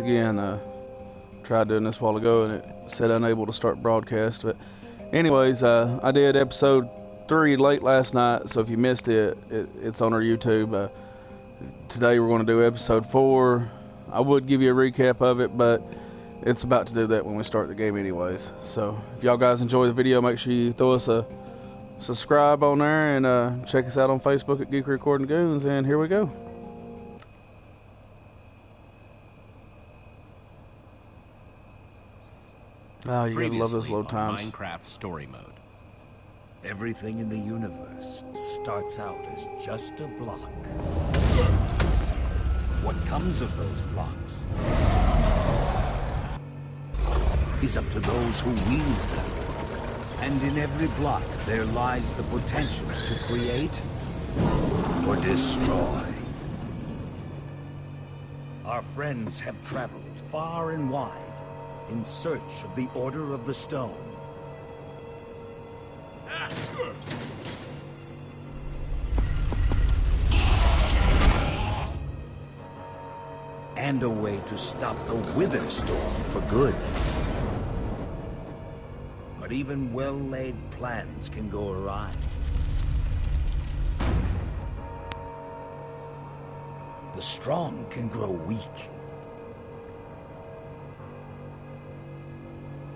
again. Tried doing this a while ago and it said unable to start broadcast. But anyways, I did episode 3 late last night, so if you missed it, it's on our YouTube. Today we're going to do episode 4. I would give you a recap of it, but it's about to do that when we start the game anyways. So if y'all guys enjoy the video, make sure you throw us a subscribe on there and check us out on Facebook at Geekery Recording Goons, and here we go. Oh, you gotta love those load times. Minecraft story mode. Everything in the universe starts out as just a block. What comes of those blocks is up to those who wield them. And in every block, there lies the potential to create or destroy. Our friends have traveled far and wide in search of the Order of the Stone. And a way to stop the Wither Storm for good. But even well-laid plans can go awry. The strong can grow weak.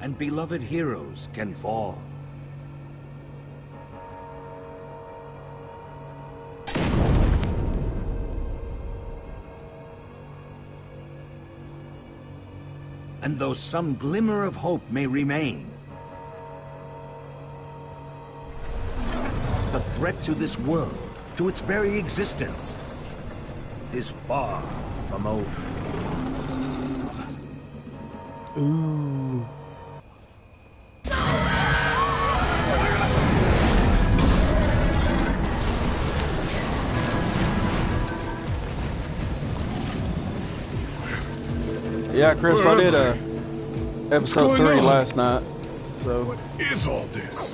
And beloved heroes can fall. And though some glimmer of hope may remain, the threat to this world, to its very existence, is far from over. Ooh. Yeah, Chris, I did episode 3 last night. So what is all this?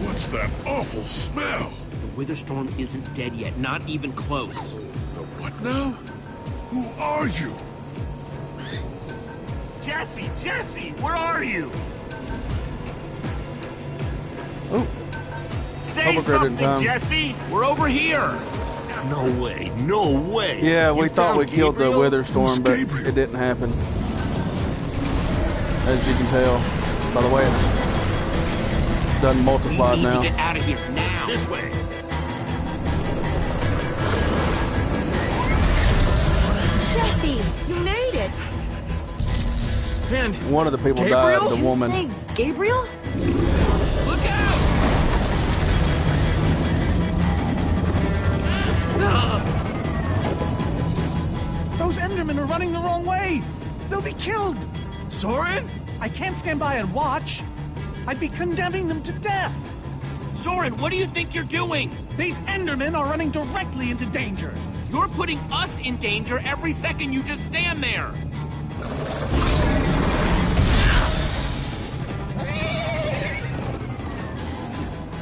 What's that awful smell? The Wither Storm isn't dead yet, not even close. The what now? Who are you? Jesse, where are you? oh, Say something, Jesse! We're over here! No way! yeah, we thought we killed the Wither Storm, Who's but Gabriel? it didn't happen. As you can tell by the way it's done multiplied We need now. to get out of here now! This way! Jesse, you made it! And One of the people Gabriel? died, the Did you woman. say Gabriel? Look out! Those Endermen are running the wrong way! They'll be killed! Soren? I can't stand by and watch. I'd be condemning them to death! Soren, what do you think you're doing? These Endermen are running directly into danger! You're putting us in danger every second you just stand there!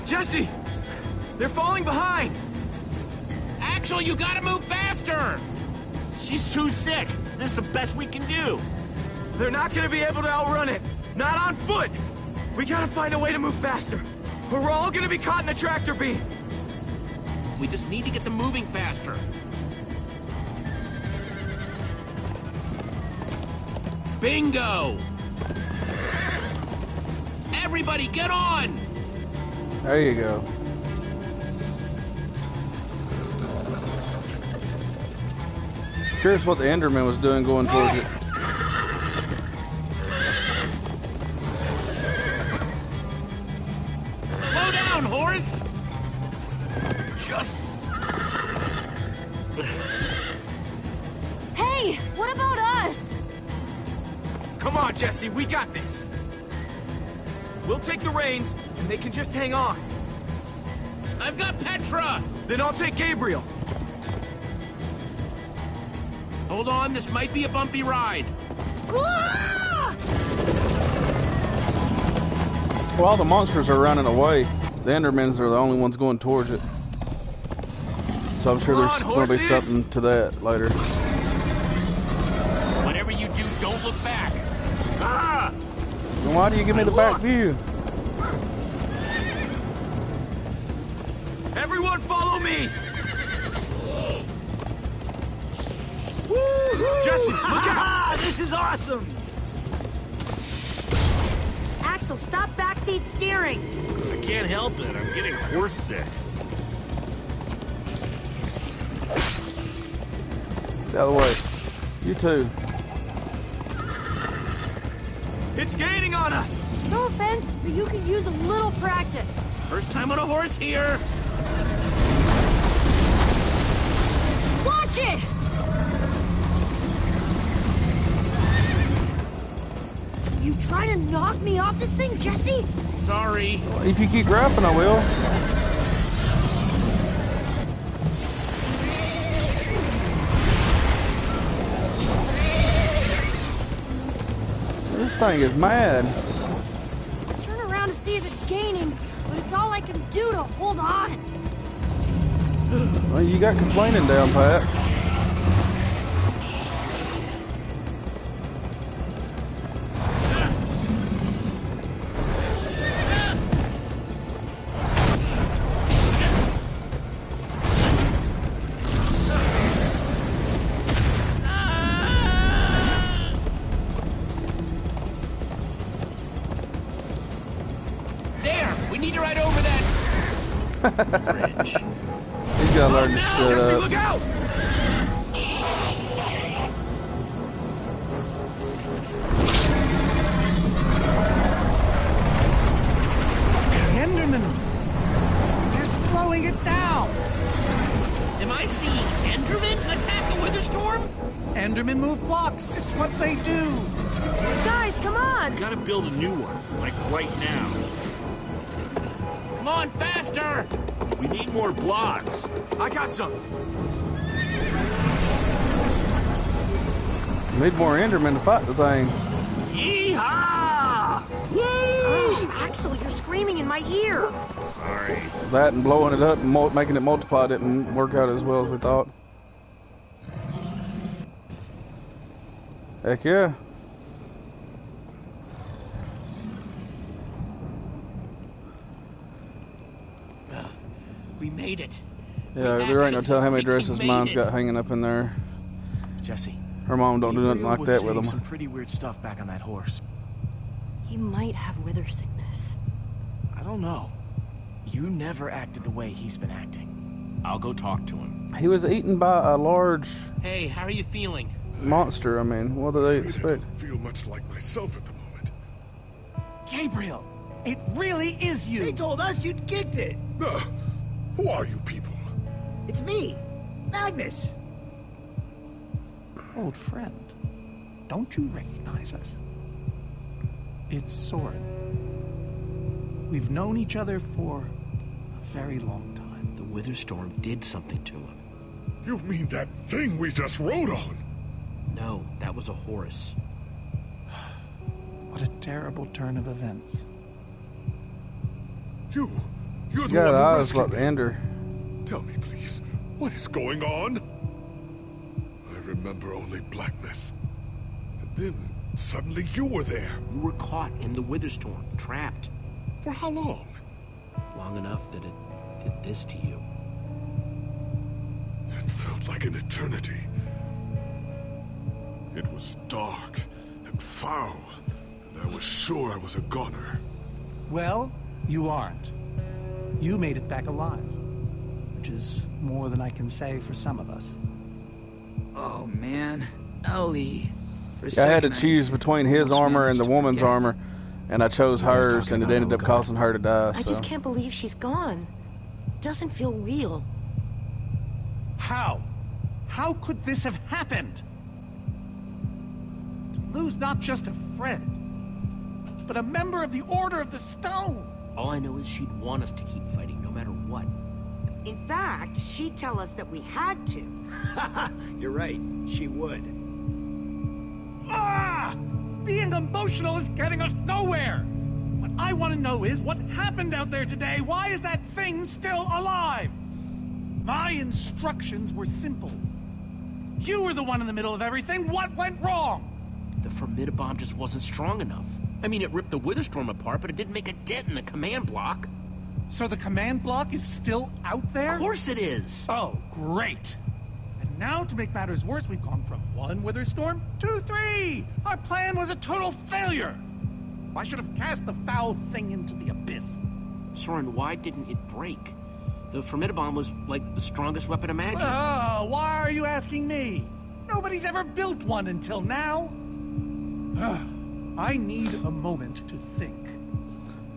Jesse! They're falling behind! Axel, you gotta move faster! She's too sick. This is the best we can do. They're not gonna be able to outrun it. Not on foot! We gotta find a way to move faster, or we're all gonna be caught in the tractor beam. We just need to get them moving faster. Bingo! Everybody, get on! There you go. Curious what the Enderman was doing going towards it. Slow down, horse! Just... Hey, what about us? Come on, Jesse, we got this. We'll take the reins, and they can just hang on. I've got Petra! Then I'll take Gabriel. Hold on, this might be a bumpy ride. Ah! While the monsters are running away, the Endermans are the only ones going towards it. So I'm sure Come there's on, going to be horses! something to that later. don't look back. Ah! Then why do you give me the back view? Everyone follow me! Jesse, look out! This is awesome! Axel, stop backseat steering. I can't help it. I'm getting horse sick. The other way. You too. It's gaining on us! No offense, but you could use a little practice. First time on a horse here. Watch it! You trying to knock me off this thing, Jesse? Sorry. If you keep grappling, I will. This thing is mad. Turn around to see if it's gaining, but it's all I can do to hold on. Well, you got complaining down, Pat. There, we need to ride over that bridge. He's gotta learn to shut Jesse, up. look out! Enderman! They're slowing it down! Am I seeing Enderman attack a wither storm? Endermen move blocks. It's what they do. Guys, come on! We gotta build a new one, like right now. Come on, faster! We need more blocks. I got some. Need more Endermen to fight the thing. Yeehaw! Woo! Oh, Axel, you're screaming in my ear. Sorry. That and blowing it up and making it multiply didn't work out as well as we thought. Heck yeah. We made it. Yeah, there ain't no telling how many dresses mom's got hanging up in there. Jesse, Her mom don't do nothing Gabriel like was that saying with some them. pretty weird stuff back on that horse. He might have wither sickness. I don't know. You never acted the way he's been acting. I'll go talk to him. He was eaten by a large Hey, how are you feeling? monster. I mean, what do they I expect? don't feel much like myself at the moment. Gabriel, it really is you. They told us you'd kicked it. Who are you people? It's me, Magnus. Old friend, don't you recognize us? It's Soren. We've known each other for a very long time. The wither storm did something to him. You mean that thing we just rode on? No, that was a horse. What a terrible turn of events. You're the Yeah, one who I was rescued like me. Ender. Tell me, please, what is going on? I remember only blackness. And then, suddenly you were there. We were caught in the wither storm, trapped. For how long? Long enough that it did this to you. It felt like an eternity. It was dark and foul, and I was sure I was a goner. Well, you aren't. You made it back alive, which is more than I can say for some of us. Oh man, Ellie. For a Yeah, I had to second, choose between his almost armor and managed the to woman's forget. armor, and I chose I was hers, talking and it about ended up Oka. causing her to die. I So. just can't believe she's gone. Doesn't feel real. How? How could this have happened? To lose not just a friend, but a member of the Order of the Stone. All I know is she'd want us to keep fighting no matter what. In fact, she'd tell us that we had to. You're right, she would. Ah! Being emotional is getting us nowhere! What I want to know is what happened out there today? Why is that thing still alive? My instructions were simple. You were the one in the middle of everything. What went wrong? The Formidabomb just wasn't strong enough. I mean, it ripped the Witherstorm apart, but it didn't make a dent in the command block. So the command block is still out there? Of course it is! Oh, great! And now, to make matters worse, we've gone from 1 Witherstorm to 3! Our plan was a total failure! I should have cast the foul thing into the abyss. Soren, why didn't it break? The Formidabomb was, like, the strongest weapon imagined. Oh, why are you asking me? Nobody's ever built one until now. I need a moment to think.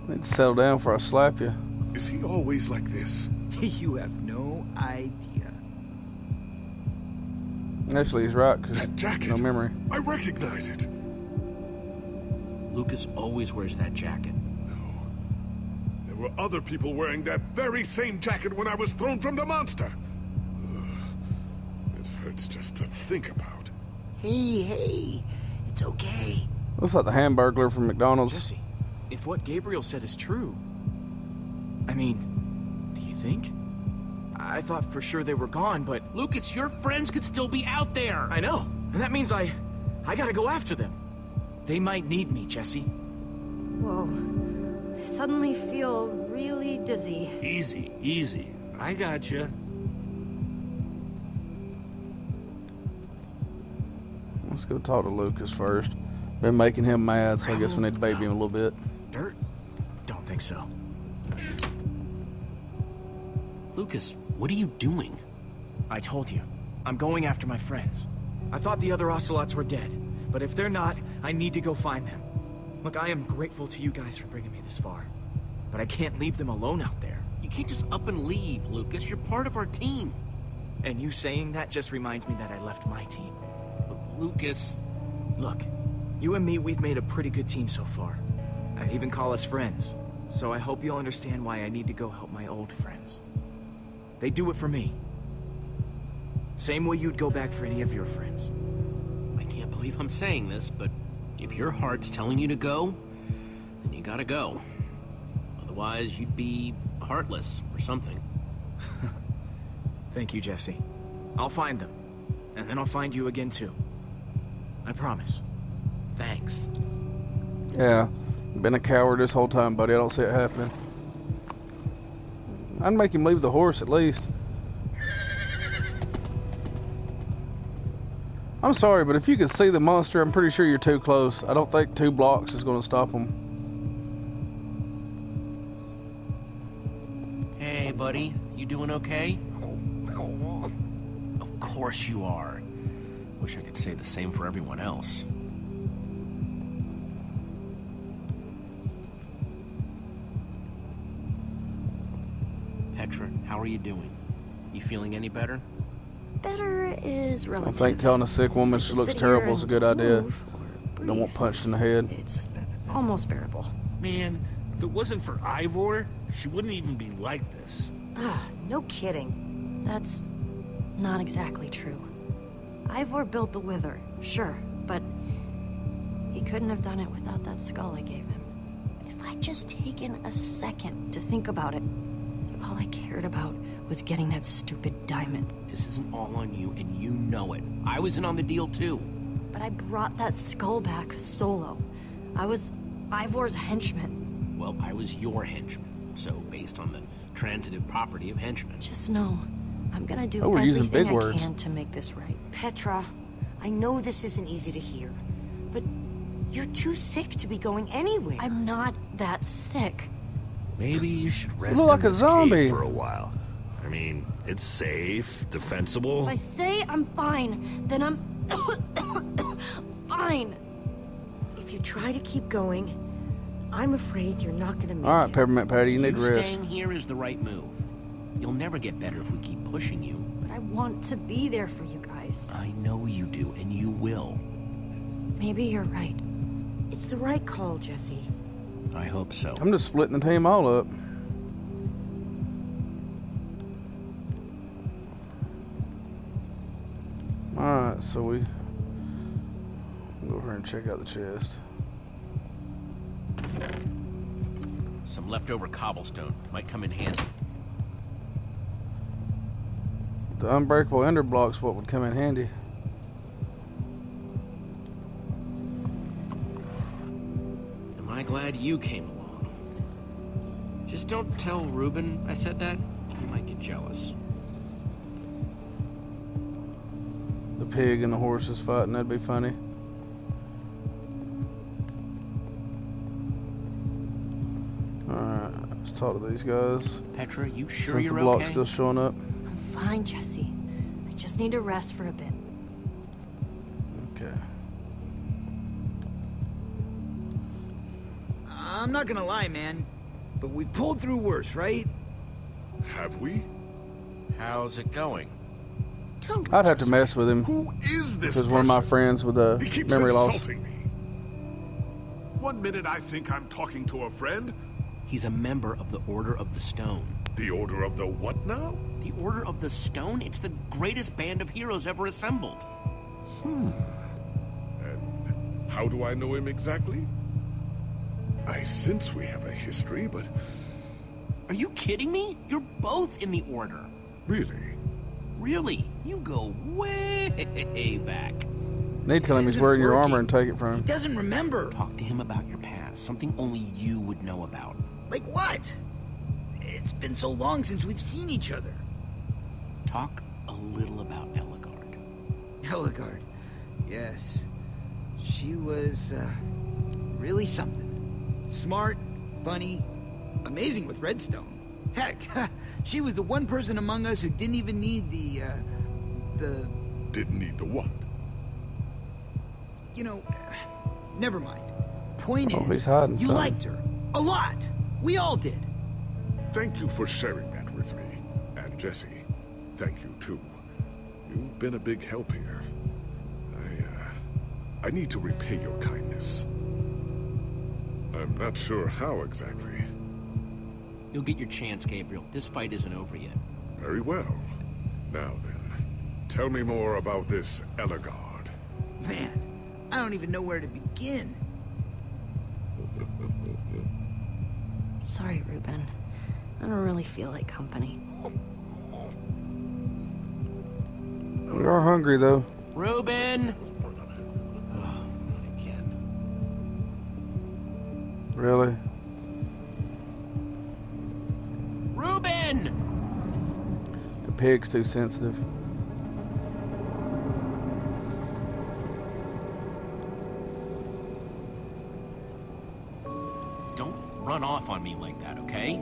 I need to settle down before I slap you. Is he always like this? You have no idea. Actually, he's right, because That jacket. no memory. I recognize it. Lucas always wears that jacket. No. There were other people wearing that very same jacket when I was thrown from the monster. It hurts just to think about. Hey, it's okay. Looks like the Hamburglar from McDonald's. Jesse, if what Gabriel said is true... I mean, do you think? I thought for sure they were gone, but... Lucas, your friends could still be out there! I know, and that means I gotta go after them. They might need me, Jesse. Whoa. I suddenly feel really dizzy. Easy, easy. I gotcha. Let's go talk to Lucas first. Been making him mad, so I guess we need to baby him a little bit. Dirt? Don't think so. Lucas, what are you doing? I told you. I'm going after my friends. I thought the other Ocelots were dead, but if they're not, I need to go find them. Look, I am grateful to you guys for bringing me this far, but I can't leave them alone out there. You can't just up and leave, Lucas. You're part of our team. And you saying that just reminds me that I left my team. But Lucas... Look, you and me, we've made a pretty good team so far. I'd even call us friends, so I hope you'll understand why I need to go help my old friends. They do it for me. Same way you'd go back for any of your friends. I can't believe I'm saying this, but if your heart's telling you to go, then you gotta go. Otherwise, you'd be heartless or something. Thank you, Jesse. I'll find them. And then I'll find you again, too. I promise. Thanks. Yeah, been a coward this whole time, buddy. I don't see it happening. I'd make him leave the horse at least. I'm sorry, but if you could see the monster, I'm pretty sure you're too close. I don't think 2 blocks is going to stop him. Hey, buddy. You doing okay? Of course you are. Wish I could say the same for everyone else. Petra, how are you doing? You feeling any better? Better is relative. I think telling a sick woman she looks terrible is a good idea. Don't want punched in the head. It's almost bearable. Man, if it wasn't for Ivor, she wouldn't even be like this. No kidding. That's not exactly true. Ivor built the Wither, sure, but he couldn't have done it without that skull I gave him. If I'd just taken a second to think about it, all I cared about was getting that stupid diamond. This isn't all on you, and you know it. I was in on the deal, too. But I brought that skull back solo. I was Ivor's henchman. Well, I was your henchman, so based on the transitive property of henchman. Just know, I'm gonna do we're using big everything I words. can to make this right. Petra, I know this isn't easy to hear, but you're too sick to be going anywhere. I'm not that sick. Maybe you should rest look like in a this zombie. cave for a while. I mean, it's safe, defensible. If I say I'm fine, then I'm fine. If you try to keep going, I'm afraid you're not gonna make Alright, it. Peppermint Patty, you need You rest. staying here is the right move. You'll never get better if we keep pushing you. But I want to be there for you guys. I know you do, and you will. Maybe you're right. It's the right call, Jesse. I hope so. I'm just splitting the team all up. Alright, so we go over here and check out the chest. Some leftover cobblestone might come in handy. The unbreakable ender block's what would come in handy. I glad you came along. Just don't tell Reuben I said that. He might get jealous. The pig and the horses fighting, that'd be funny. Alright, let's talk to these guys. Petra, you sure Since you're the block's okay? still showing up. I'm fine, Jesse. I just need to rest for a bit. Okay. I'm not gonna lie, man, but we've pulled through worse, right? Have we? How's it going? Tell me, I'd have to Jesse, mess with him. Who is this Because one of my person? friends with He keeps memory loss. insulting me. One minute I think I'm talking to a friend. He's a member of the Order of the Stone. The Order of the what now? The Order of the Stone? It's the greatest band of heroes ever assembled. And how do I know him exactly? I sense we have a history, but... Are you kidding me? You're both in the Order. Really? Really? You go way back. Need to tell him he's wearing your armor and take it from him. He doesn't remember. Talk to him about your past. Something only you would know about. Like what? It's been so long since we've seen each other. Talk a little about Ellegard. Ellegard. Yes. She was, really something. Smart, funny, amazing with redstone. Heck, she was the one person among us who didn't even need the... Didn't need the what? You know, never mind. Point Oh, is, he's hiding you something. liked her. A lot. We all did. Thank you for sharing that with me. And Jesse, thank you too. You've been a big help here. I need to repay your kindness. I'm not sure how exactly. You'll get your chance, Gabriel. This fight isn't over yet. Very well. Now then, tell me more about this Ellegard. Man, I don't even know where to begin. Sorry, Reuben. I don't really feel like company. We are hungry, though. Reuben! Oh, not again. Really? Reuben! The pig's too sensitive. Don't run off on me like that, okay?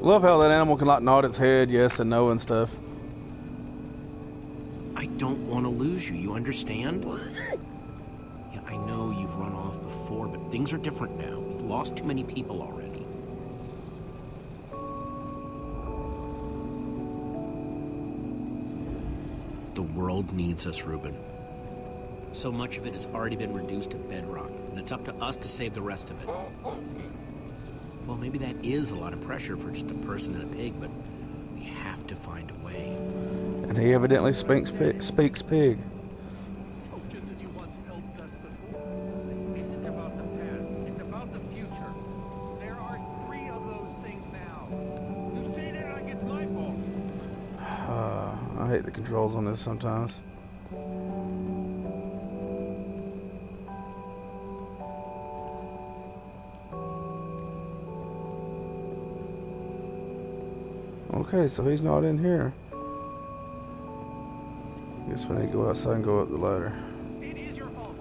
Love how that animal can like nod its head, yes and no and stuff. I don't want to lose you, you understand? Yeah, I know you've run off before, but things are different now. We've lost too many people already. The world needs us, Reuben. So much of it has already been reduced to bedrock, and it's up to us to save the rest of it. Well, maybe that is a lot of pressure for just a person and a pig, but we have to find a way. And he evidently speaks pig. Just as you once helped us before. This isn't about the past, it's about the future. There are 3 of those things now. You say that like it's my fault. I hate the controls on this sometimes. Okay, so he's not in here. Guess we need to go outside and go up the ladder. It is your fault.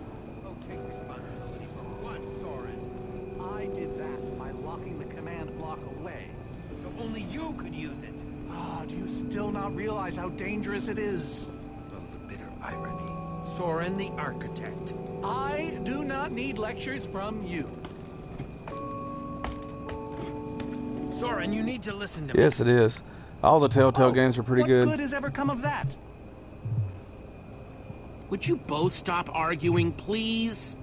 Oh, take responsibility for what, Soren? I did that by locking the command block away, so only you could use it. Ah, do you still not realize how dangerous it is? Oh, the bitter irony. Soren the architect. I do not need lectures from you. Soren, you need to listen to me. Yes, it is. All the Telltale games are pretty what good. What good has ever come of that? Would you both stop arguing, please?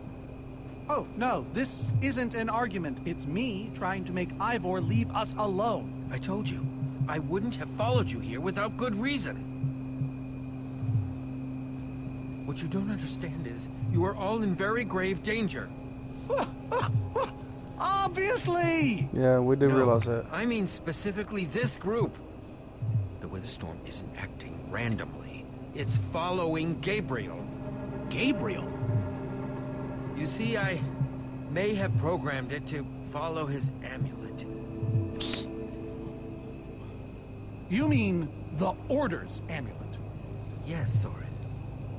Oh, no, this isn't an argument. It's me trying to make Ivor leave us alone. I told you, I wouldn't have followed you here without good reason. What you don't understand is, you are all in very grave danger. Obviously! Yeah, we do No, realize that. I mean specifically this group. The Witherstorm isn't acting randomly. It's following Gabriel. Gabriel? You see, I may have programmed it to follow his amulet. You mean the Order's amulet? Yes, Soren.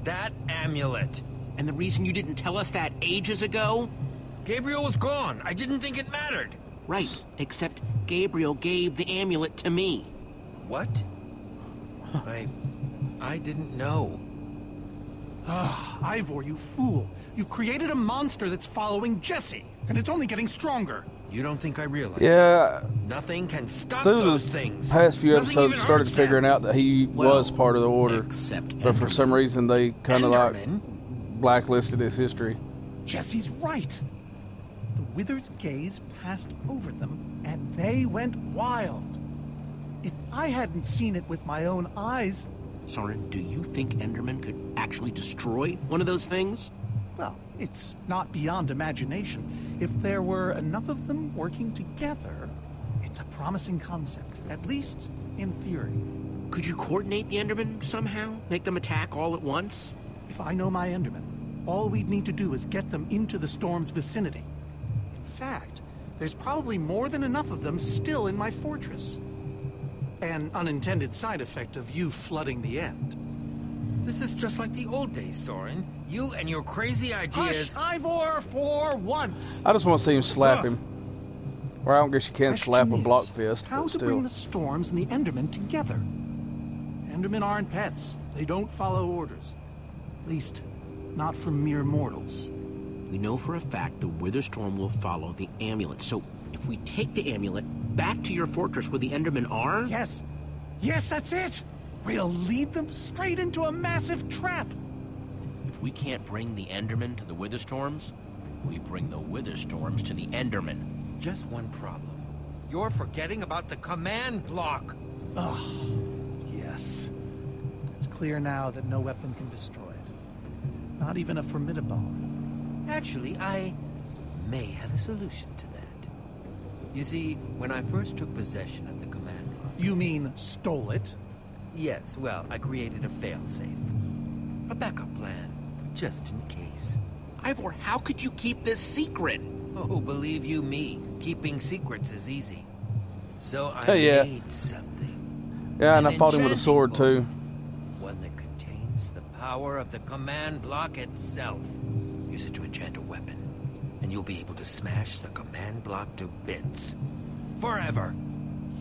That amulet. And the reason you didn't tell us that ages ago? Gabriel was gone. I didn't think it mattered. Right, except Gabriel gave the amulet to me. What? I didn't know. Ah, Ivor, you fool. You've created a monster that's following Jesse, and it's only getting stronger. You don't think I realize Yeah. that? Nothing can stop Through those the things. past few Nothing episodes, even started hurts figuring them. out that he was part of the Order. Except But for some reason, they kind of like Enderman? blacklisted his history. Jesse's right. The Wither's gaze passed over them, and they went wild. If I hadn't seen it with my own eyes... Soren, do you think Enderman could actually destroy one of those things? Well, it's not beyond imagination. If there were enough of them working together, it's a promising concept, at least in theory. Could you coordinate the Endermen somehow? Make them attack all at once? If I know my Endermen, all we'd need to do is get them into the storm's vicinity. In fact, there's probably more than enough of them still in my fortress. An unintended side effect of you flooding the end. This is just like the old days, Soren. You and your crazy ideas... Hush, Ivor, for once! I just want to see him slap him. Or I don't guess you can slap a Question block is, fist, how but to bring still. the storms and the Endermen together? Endermen aren't pets. They don't follow orders. At least, not from mere mortals. We know for a fact the Witherstorm will follow the amulet. So if we take the amulet back to your fortress where the Endermen are... Yes. Yes, that's it! We'll lead them straight into a massive trap. If we can't bring the Endermen to the Witherstorms, we bring the Witherstorms to the Endermen. Just one problem. You're forgetting about the command block. Oh, yes. It's clear now that no weapon can destroy it. Not even a formidable. Actually, I may have a solution to that. You see, when I first took possession of the command block... You mean stole it? Yes, well, I created a failsafe. A backup plan, just in case. Ivor, how could you keep this secret? Oh, believe you me, keeping secrets is easy. So I made something. Yeah, and I An fought him with a sword, too. One that contains the power of the command block itself. Use it to enchant a weapon, and you'll be able to smash the command block to bits. Forever.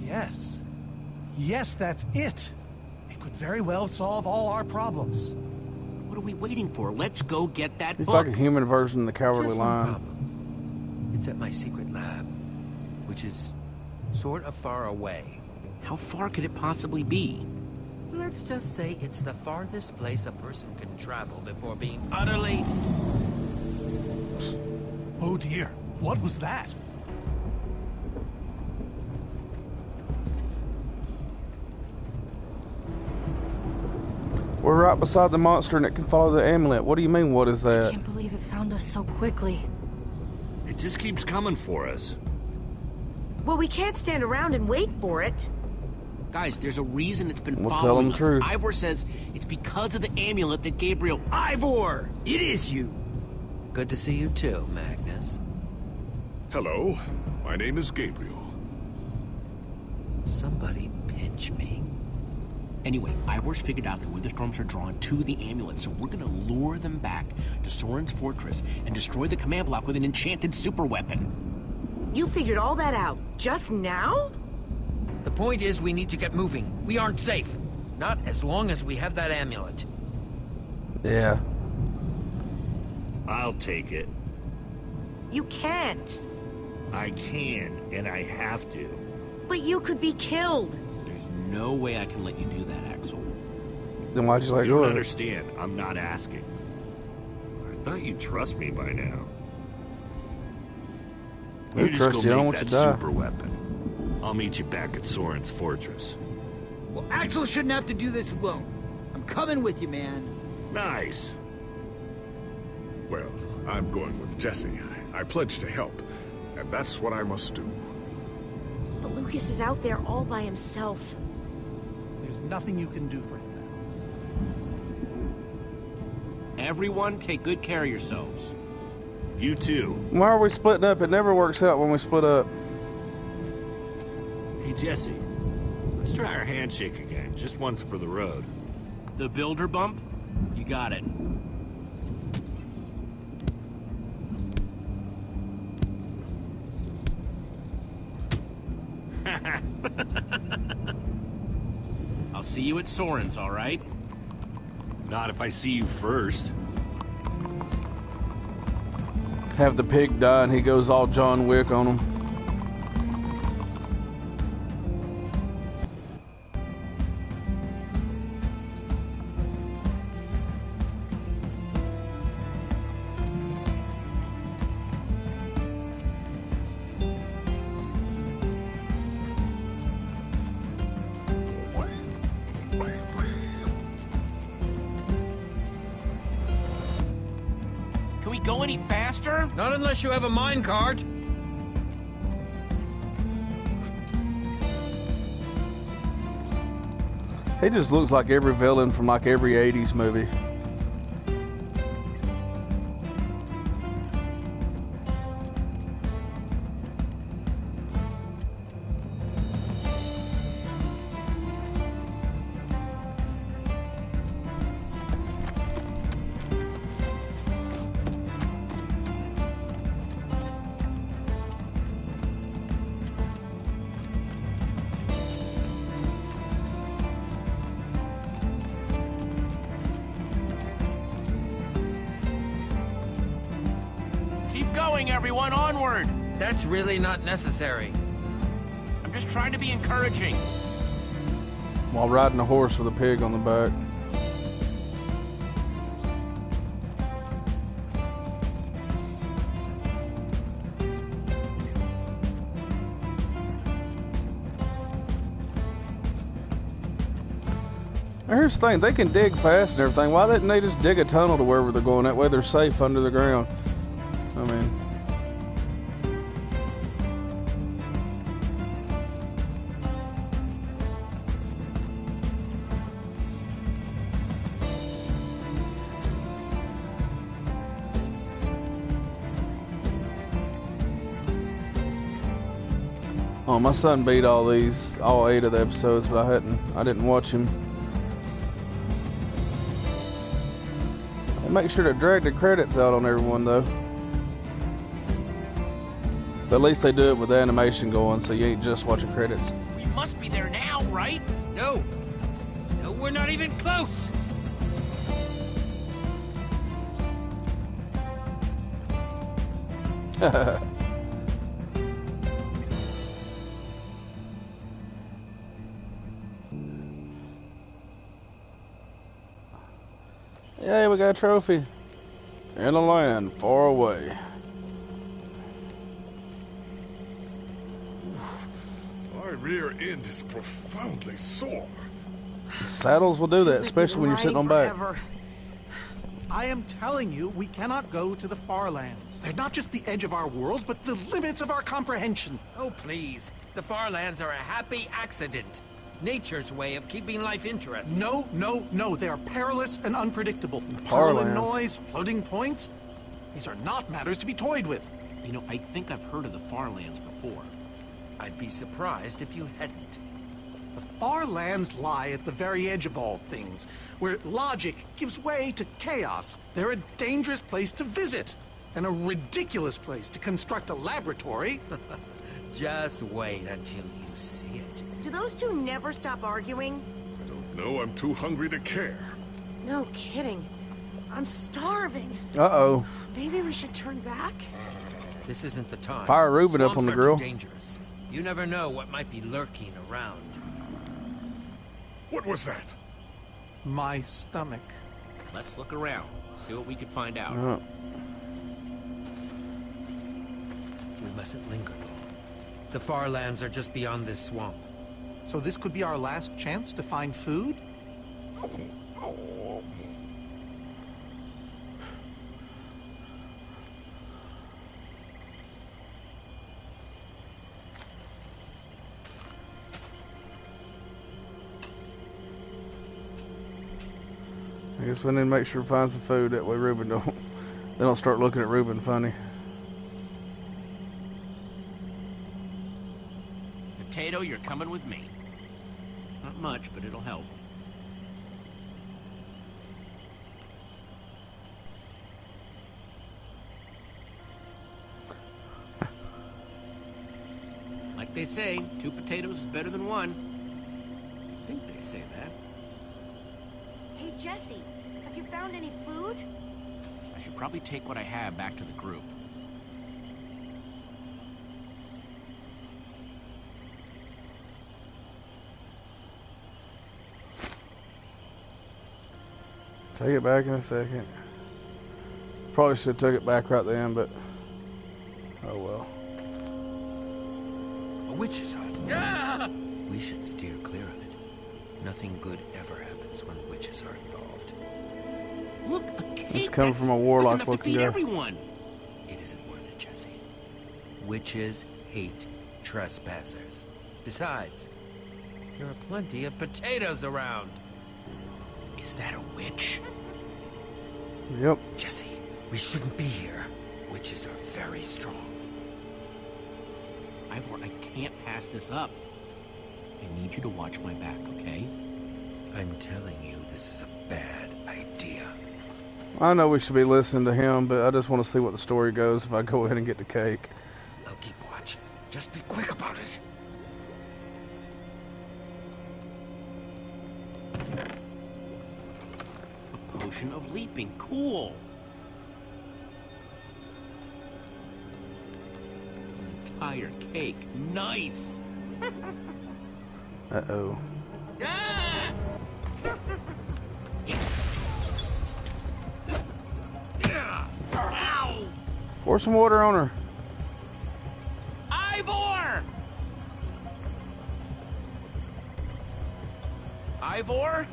Yes. Yes, that's it. It could very well solve all our problems. What are we waiting for? Let's go get that He's book. like a human version of the Cowardly Just one Lion. problem. It's at my secret lab, which is sort of far away. How far could it possibly be? Let's just say it's the farthest place a person can travel before being utterly... Oh dear, what was that? We're right beside the monster and it can follow the amulet. What do you mean, what is I that? can't believe it found us so quickly. It just keeps coming for us. Well, we can't stand around and wait for it. Guys, there's a reason it's been We'll tell following them us. the truth. Ivor says it's because of the amulet that Gabriel... Ivor! It is you! Good to see you too, Magnus. Hello, my name is Gabriel. Somebody pinch me. Anyway, Ivor's figured out the Witherstorms are drawn to the amulet, so we're gonna lure them back to Soren's fortress and destroy the command block with an enchanted super weapon. You figured all that out just now? The point is we need to get moving. We aren't safe. Not as long as we have that amulet. Yeah. I'll take it. You can't. I can, and I have to. But you could be killed. There's no way I can let you do that, Axel. Then why'd you let You go don't of it? understand. I'm not asking. I thought you'd trust me by now. I You just trust go you, I don't make want you that to die. super weapon. I'll meet you back at Soren's fortress. Well, Axel shouldn't have to do this alone. I'm coming with you, man. Nice. Well, I'm going with Jesse. I pledged to help, and that's what I must do. But Lucas is out there all by himself. There's nothing you can do for him now. Everyone, take good care of yourselves. You too. Why are we splitting up? It never works out when we split up. Hey, Jesse. Let's try our handshake again, just once for the road. The builder bump? You got it. I'll see you at Soren's, all right? Not if I see you first. Have the pig die and he goes all John Wick on him. Can we go any faster? Not unless you have a minecart. He just looks like every villain from like every 80s movie. Everyone, onward! That's really not necessary. I'm just trying to be encouraging. While riding a horse with a pig on the back. Here's the thing, they can dig fast and everything. Why didn't they just dig a tunnel to wherever they're going? That way they're safe under the ground. I mean... Oh, my son beat all 8 of the episodes, but I didn't watch him. And make sure to drag the credits out on everyone though. But at least they do it with the animation going, so you ain't just watching credits. We must be there now, right? No. No, we're not even close. Yay, we got a trophy. In a land far away. My rear end is profoundly sore. Saddles will do that, especially when you're sitting on back. I am telling you, we cannot go to the far lands. They're not just the edge of our world, but the limits of our comprehension. Oh, please. The far lands are a happy accident. Nature's way of keeping life interesting. No, no, no. They are perilous and unpredictable. Far Hurling lands. noise, floating points. These are not matters to be toyed with. You know, I think I've heard of the Farlands before. I'd be surprised if you hadn't. The far lands lie at the very edge of all things, where logic gives way to chaos. They're a dangerous place to visit, and a ridiculous place to construct a laboratory. Just wait until you see it. Do those two never stop arguing? I don't know, I'm too hungry to care. No kidding. I'm starving. Uh-oh. Maybe we should turn back? This isn't the time. Fire Reuben up on Swamps the are grill. too dangerous. You never know what might be lurking around. What was that? My stomach. Let's look around, see what we could find out. We mustn't linger long. The far lands are just beyond this swamp. So this could be our last chance to find food? guess we need to make sure to find some food. That way Reuben they don't start looking at Reuben funny. Potato, you're coming with me. It's not much, but it'll help. Like they say, 2 potatoes is better than 1. I think they say that. Hey, Jesse, have you found any food? I should probably take what I have back to the group. Take it back in a second. Probably should have took it back right then, but oh well. A witch's hut. Yeah! We should steer clear of it. Nothing good ever happens when witches are involved. Look, a cake. It's coming from a warlock enough looking to feed guy. everyone. It isn't worth it, Jesse. Witches hate trespassers. Besides, there are plenty of potatoes around. Is that a witch? Yep. Jesse, we shouldn't be here. Witches are very strong. Ivor, I can't pass this up. I need you to watch my back, okay? I'm telling you, this is a bad idea. I know we should be listening to him, but I just want to see what the story goes if I go ahead and get the cake. I'll keep watch. Just be quick about it. A potion of leaping. Cool. Entire cake. Nice. Uh-oh. Ah! Ow! Pour some water on her. Ivor! Ivor?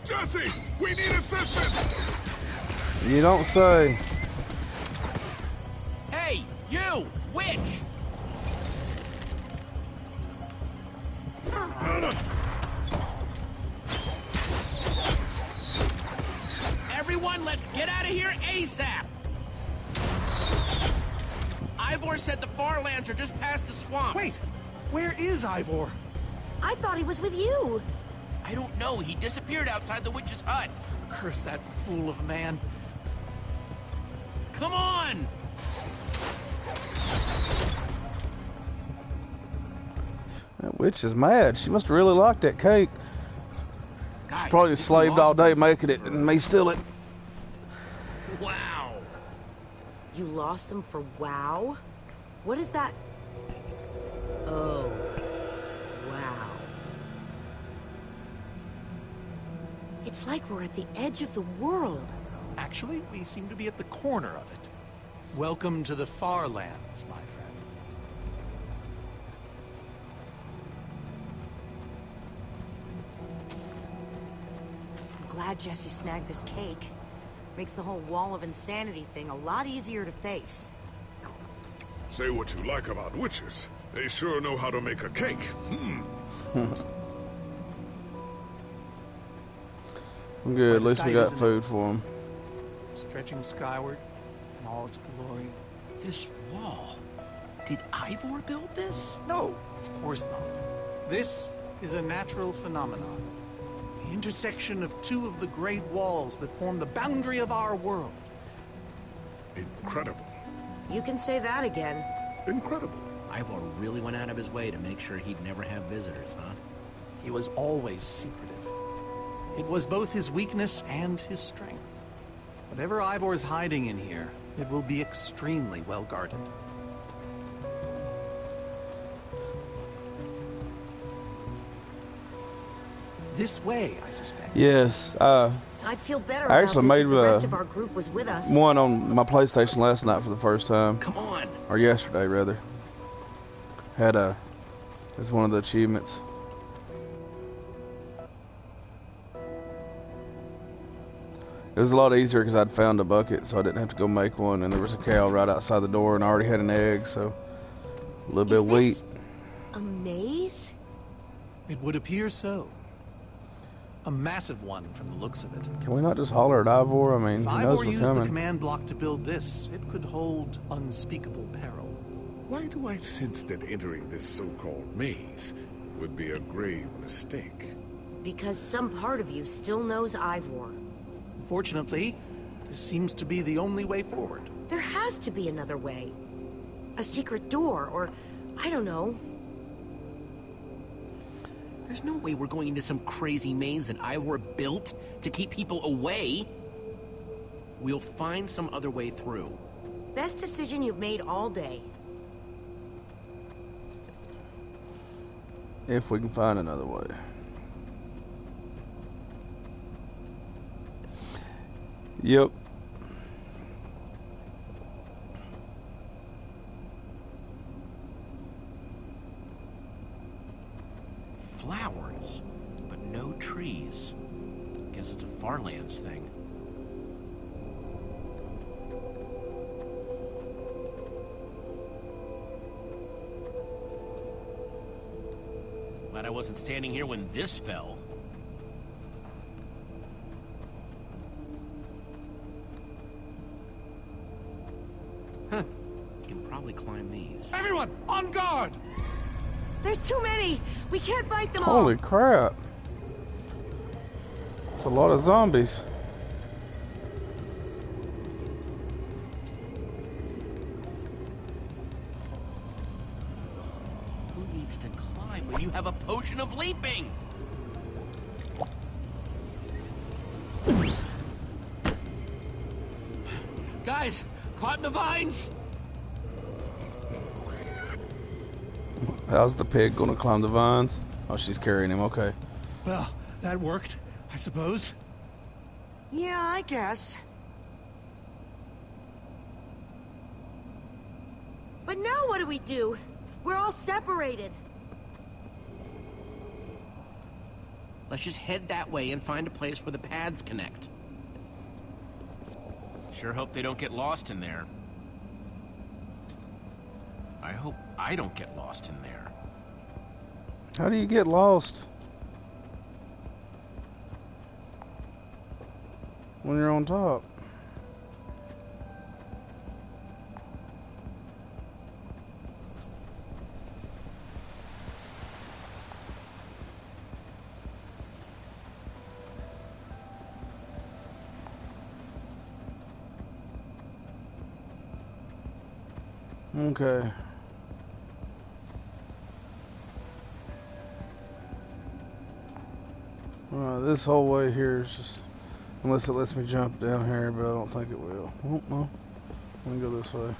Jesse, we need assistance! You don't say. Hey, you! Witch! Everyone, let's get out of here ASAP! Ivor said the far lands are just past the swamp. Wait! Where is Ivor? I thought he was with you. I don't know. He disappeared outside the witch's hut. Curse that fool of a man. Come on! That witch is mad. She must have really liked that cake. Guys, She's probably we slaved lost all day them. making it and may steal it. Wow. You lost them for WoW? What is that? Oh. Wow. It's like we're at the edge of the world. Actually, we seem to be at the corner of it. Welcome to the far lands, my friend. I'm glad Jesse snagged this cake. Makes the whole wall of insanity thing a lot easier to face. Say what you like about witches. They sure know how to make a cake. I'm good. At Quite a least we sight, got isn't it? food for him. Stretching skyward in all its glory. This wall. Did Ivor build this? No, of course not. This is a natural phenomenon. The intersection of two of the great walls that form the boundary of our world. Incredible. You can say that again. Incredible. Ivor really went out of his way to make sure he'd never have visitors, huh? He was always secretive. It was both his weakness and his strength. Whatever Ivor's hiding in here, it will be extremely well guarded. This way, I suspect. Yes. I'd feel better I about actually this made if the rest of our group was with us. one on my PlayStation last night for the first time. Come on. Or yesterday, rather. Had it's one of the achievements. It was a lot easier because I'd found a bucket, so I didn't have to go make one, and there was a cow right outside the door, and I already had an egg, so a little bit of wheat. A maze? It would appear so. A massive one from the looks of it. Can we not just holler at Ivor? I mean, If he knows Ivor we're used the coming. command block to build this, it could hold unspeakable peril. Why do I sense that entering this so-called maze would be a grave mistake? Because some part of you still knows Ivor. Fortunately, this seems to be the only way forward. There has to be another way. A secret door, or I don't know. There's no way we're going into some crazy maze that Ivor built to keep people away. We'll find some other way through. Best decision you've made all day. If we can find another way. Yep. Flowers, but no trees. Guess it's a Farlands thing. Glad I wasn't standing here when this fell. Huh. We can probably climb these. Everyone, on guard! There's too many! We can't fight them all! Holy crap. It's a lot of zombies. Who needs to climb when you have a potion of leaping? Guys, climb the vines! How's the pig gonna climb the vines? Oh, she's carrying him, okay. Well, that worked, I suppose. Yeah, I guess. But now what do we do? We're all separated. Let's just head that way and find a place where the paths connect. Sure hope they don't get lost in there. I hope I don't get lost in there. How do you get lost when you're on top? Okay. This whole way here is just, unless it lets me jump down here, but I don't think it will. Oh, no. Let me go this way.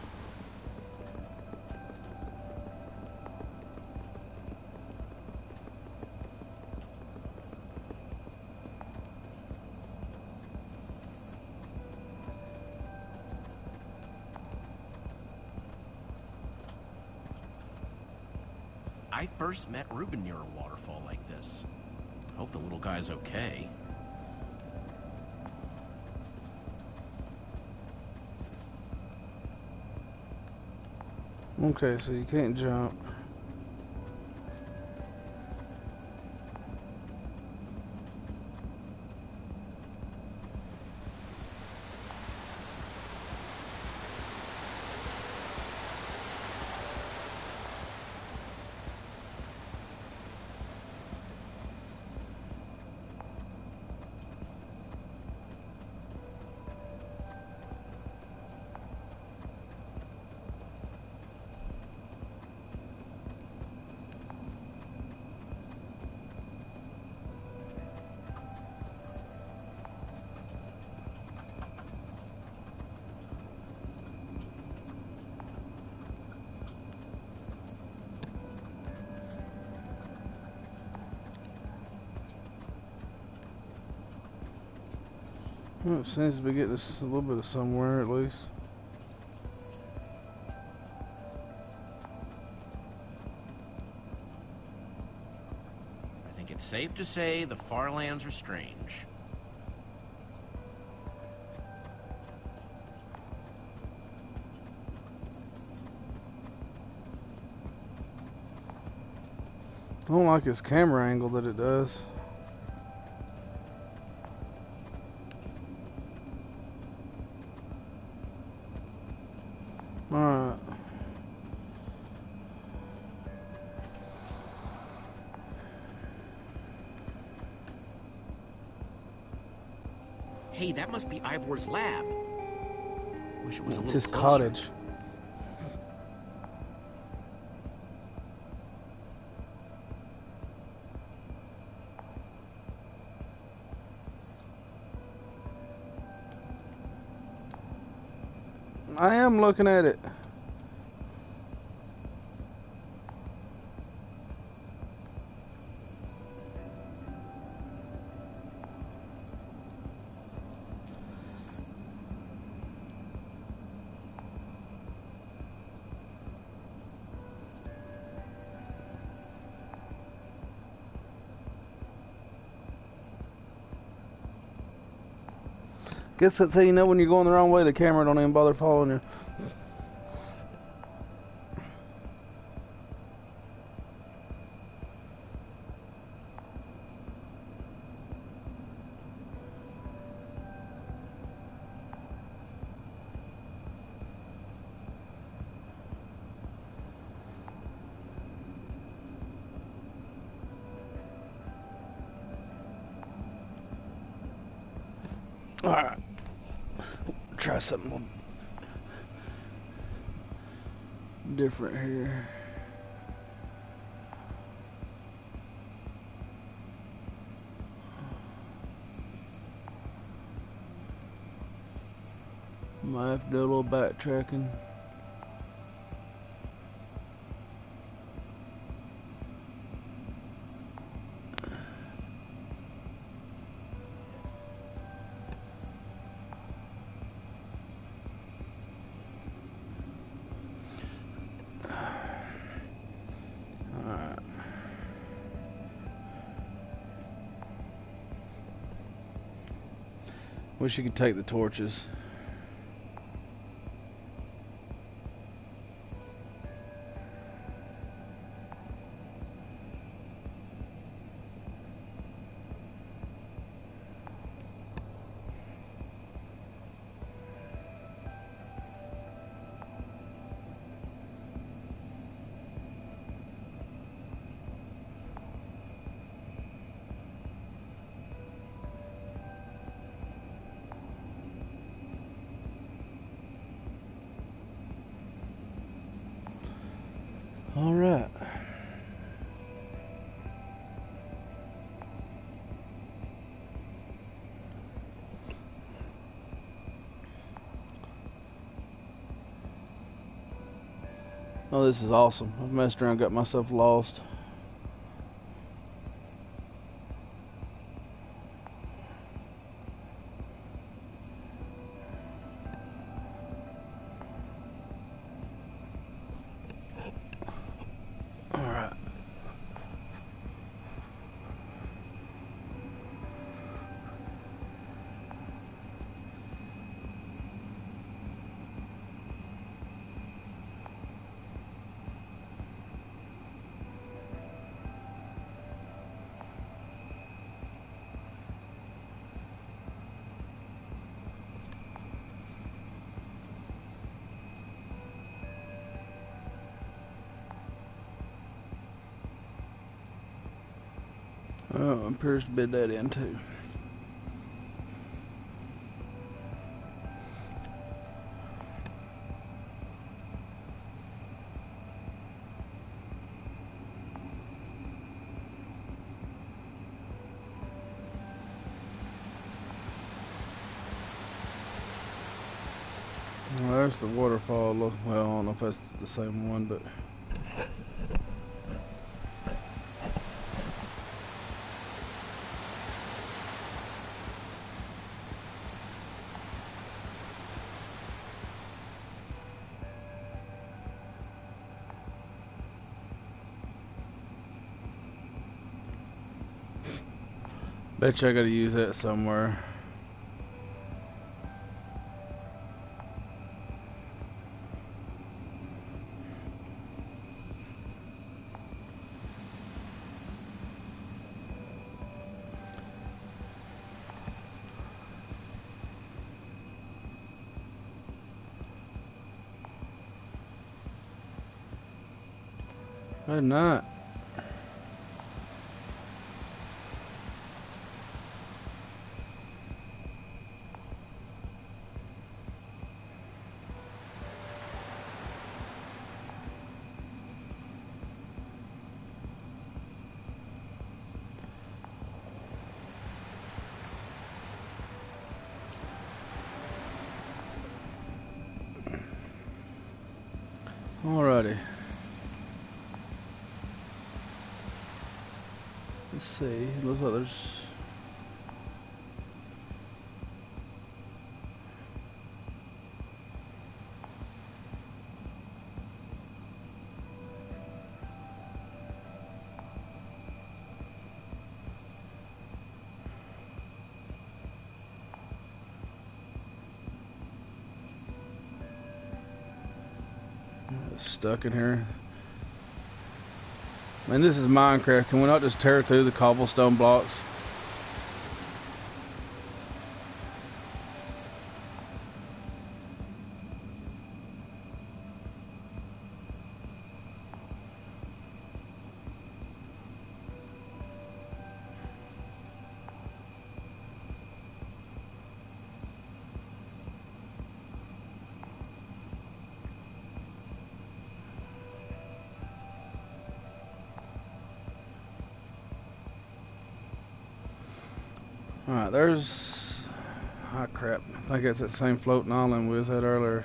I first met Reuben near a waterfall like this. Hope the little guy's okay. Okay, so you can't jump. Well, it seems to be getting us a little bit of somewhere at least. I think it's safe to say the Farlands are strange. I don't like his camera angle that it does. Alright. Hey, that must be Ivor's lab. Wish it was a It's little his closer. cottage. I am looking at it. Guess that's how you know when you're going the wrong way. The camera don't even bother following you. Alright. Try something more different here. Might have to do a little backtracking. Wish you could take the torches. All right. Oh, this is awesome. I've messed around, got myself lost. Oh, appears to be dead end too. Well, there's the waterfall. Well, I don't know if that's the same one, but bet you I gotta use that somewhere. Good night. Alrighty. Let's see. Looks like there's... stuck in here. Man, this is Minecraft. Can we not just tear through the cobblestone blocks? Alright, there's... Ah, crap. I think it's that same floating island we was at earlier.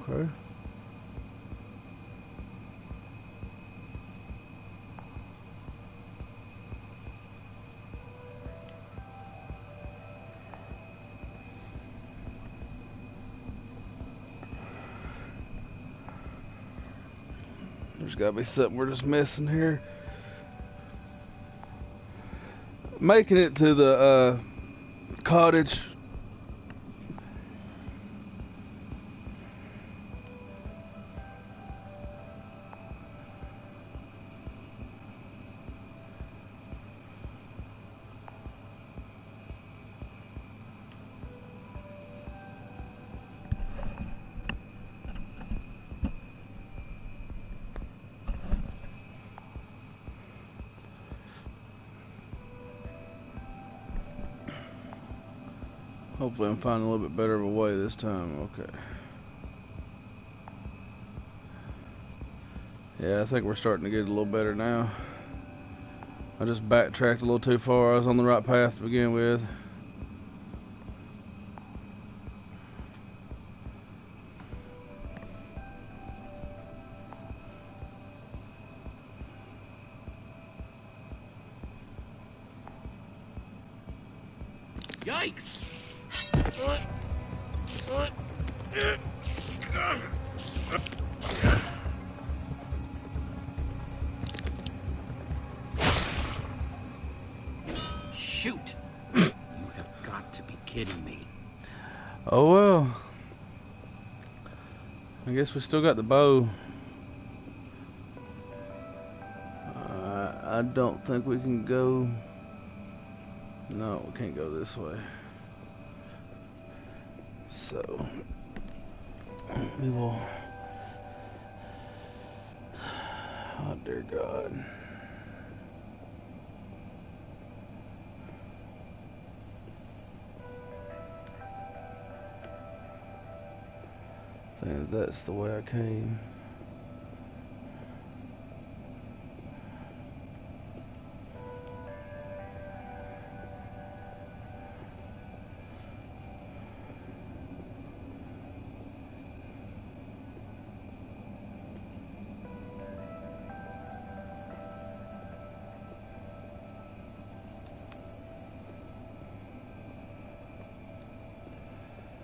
Okay. There's gotta be something we're just missing here. Making it to the cottage. Hopefully I'm finding a little bit better of a way this time. Okay. Yeah, I think we're starting to get a little better now. I just backtracked a little too far. I was on the right path to begin with. Yikes! Shoot! You have got to be kidding me. Oh well. I guess we still got the bow. I don't think we can go... No, we can't go this way. So... we will... Oh dear God. I think that's the way I came.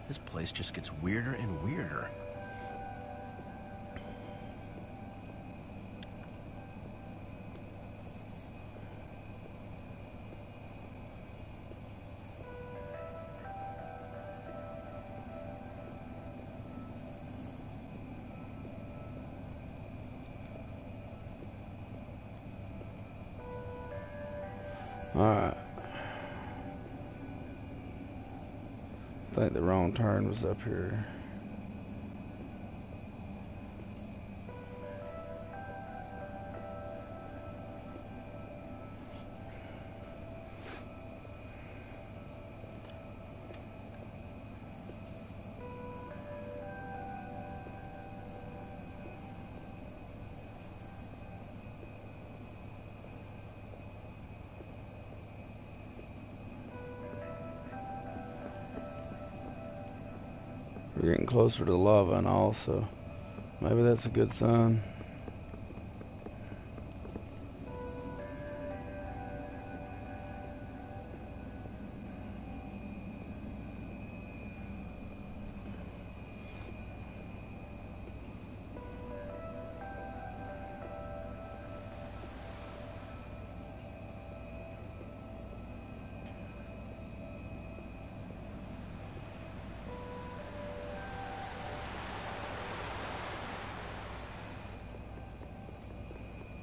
This place just gets weirder and weirder. Alright. I think the wrong turn was up here. We're getting closer to the lava and all, so maybe that's a good sign.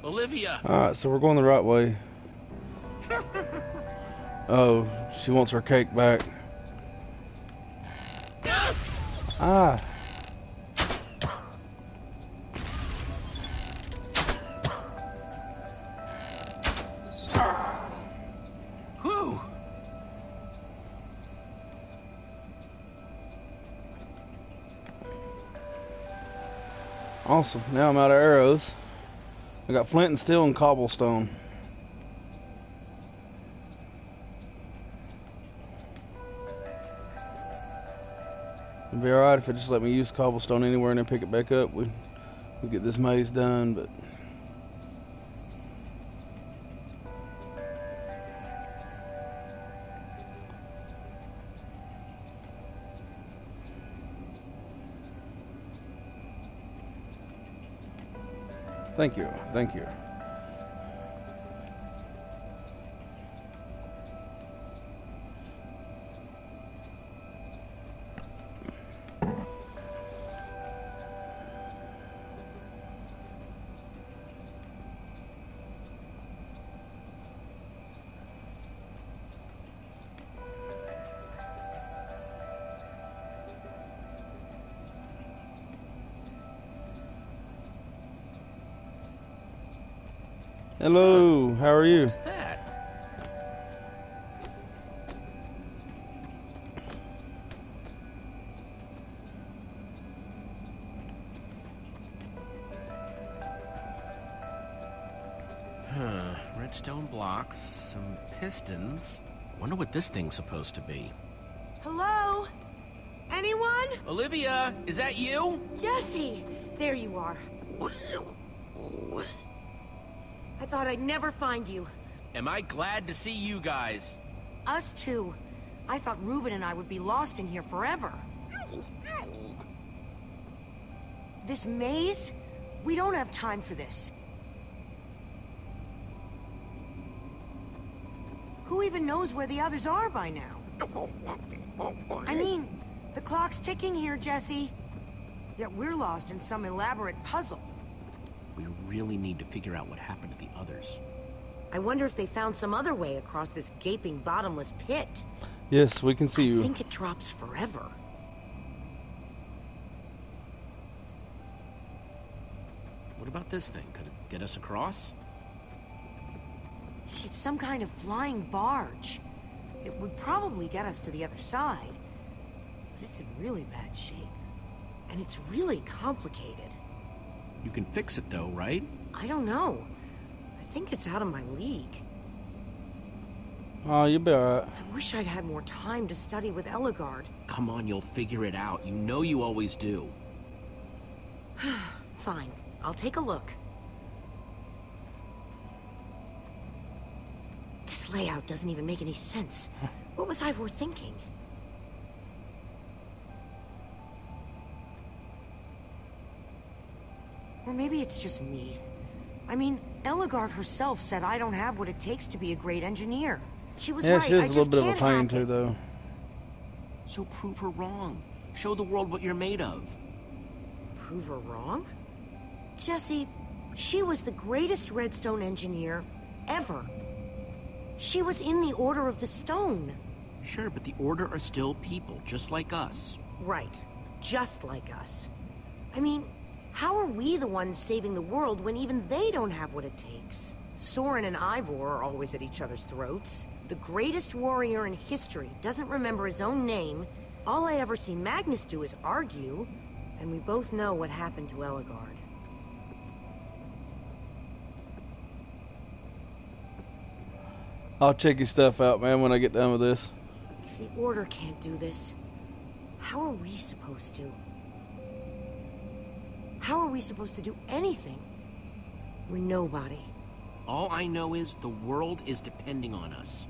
Olivia! Alright, so we're going the right way. Oh, she wants her cake back. Ah! Whew! Awesome. Now I'm out of arrows. I got flint and steel and cobblestone. It'd be alright if it just let me use cobblestone anywhere and then pick it back up. We'd get this maze done, but... Thank you, thank you. Hello, how are you? What's that? Huh, redstone blocks, some pistons. Wonder what this thing's supposed to be. Hello? Anyone? Olivia, is that you? Jesse! There you are. I thought I'd never find you. Am I glad to see you guys? Us too. I thought Reuben and I would be lost in here forever. This maze? We don't have time for this. Who even knows where the others are by now? I mean, the clock's ticking here, Jesse. Yet we're lost in some elaborate puzzle. We really need to figure out what happened to the others. I wonder if they found some other way across this gaping, bottomless pit. Yes, we can see you. I think it drops forever. What about this thing? Could it get us across? It's some kind of flying barge. It would probably get us to the other side. But it's in really bad shape. And it's really complicated. You can fix it though, right? I don't know. I think it's out of my league. Oh, you'll be alright. I wish I'd had more time to study with Eligard. Come on, you'll figure it out. You know you always do. Fine. I'll take a look. This layout doesn't even make any sense. What was Ivor thinking? Or maybe it's just me. I mean, Eligard herself said I don't have what it takes to be a great engineer. She was right. Yeah, she is I a little just bit of a can't pain hack too, it. though. So prove her wrong. Show the world what you're made of. Prove her wrong? Jesse, she was the greatest redstone engineer ever. She was in the Order of the Stone. Sure, but the Order are still people, just like us. Right. Just like us. I mean, how are we the ones saving the world when even they don't have what it takes? Soren and Ivor are always at each other's throats. The greatest warrior in history doesn't remember his own name. All I ever see Magnus do is argue. And we both know what happened to Ellegaard. I'll check your stuff out, man, when I get done with this. If the Order can't do this, how are we supposed to? How are we supposed to do anything? We're nobody. All I know is the world is depending on us.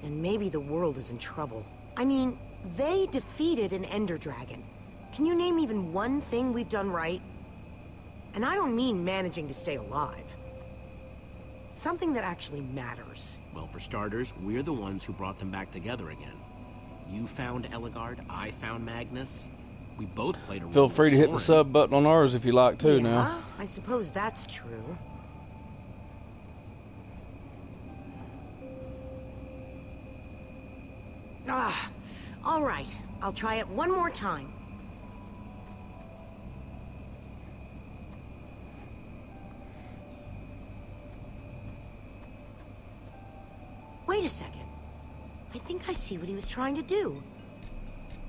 And maybe the world is in trouble. I mean, they defeated an Ender Dragon. Can you name even one thing we've done right? And I don't mean managing to stay alive. Something that actually matters. Well, for starters, we're the ones who brought them back together again. You found Ellegaard, I found Magnus. We both played a role. Feel free to hit the sub button on ours if you like to now. Yeah, I suppose that's true. All right. I'll try it one more time. Wait a second. I think I see what he was trying to do.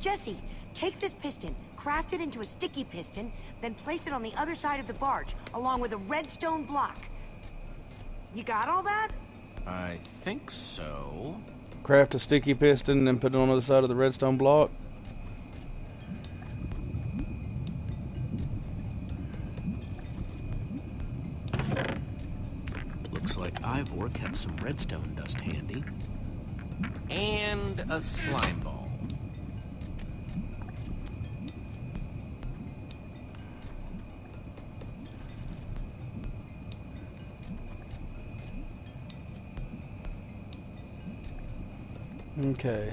Jesse, take this piston, craft it into a sticky piston, then place it on the other side of the barge, along with a redstone block. You got all that? I think so. Craft a sticky piston and then put it on the other side of the redstone block. Looks like Ivor kept some redstone dust handy. And a slime ball. Okay.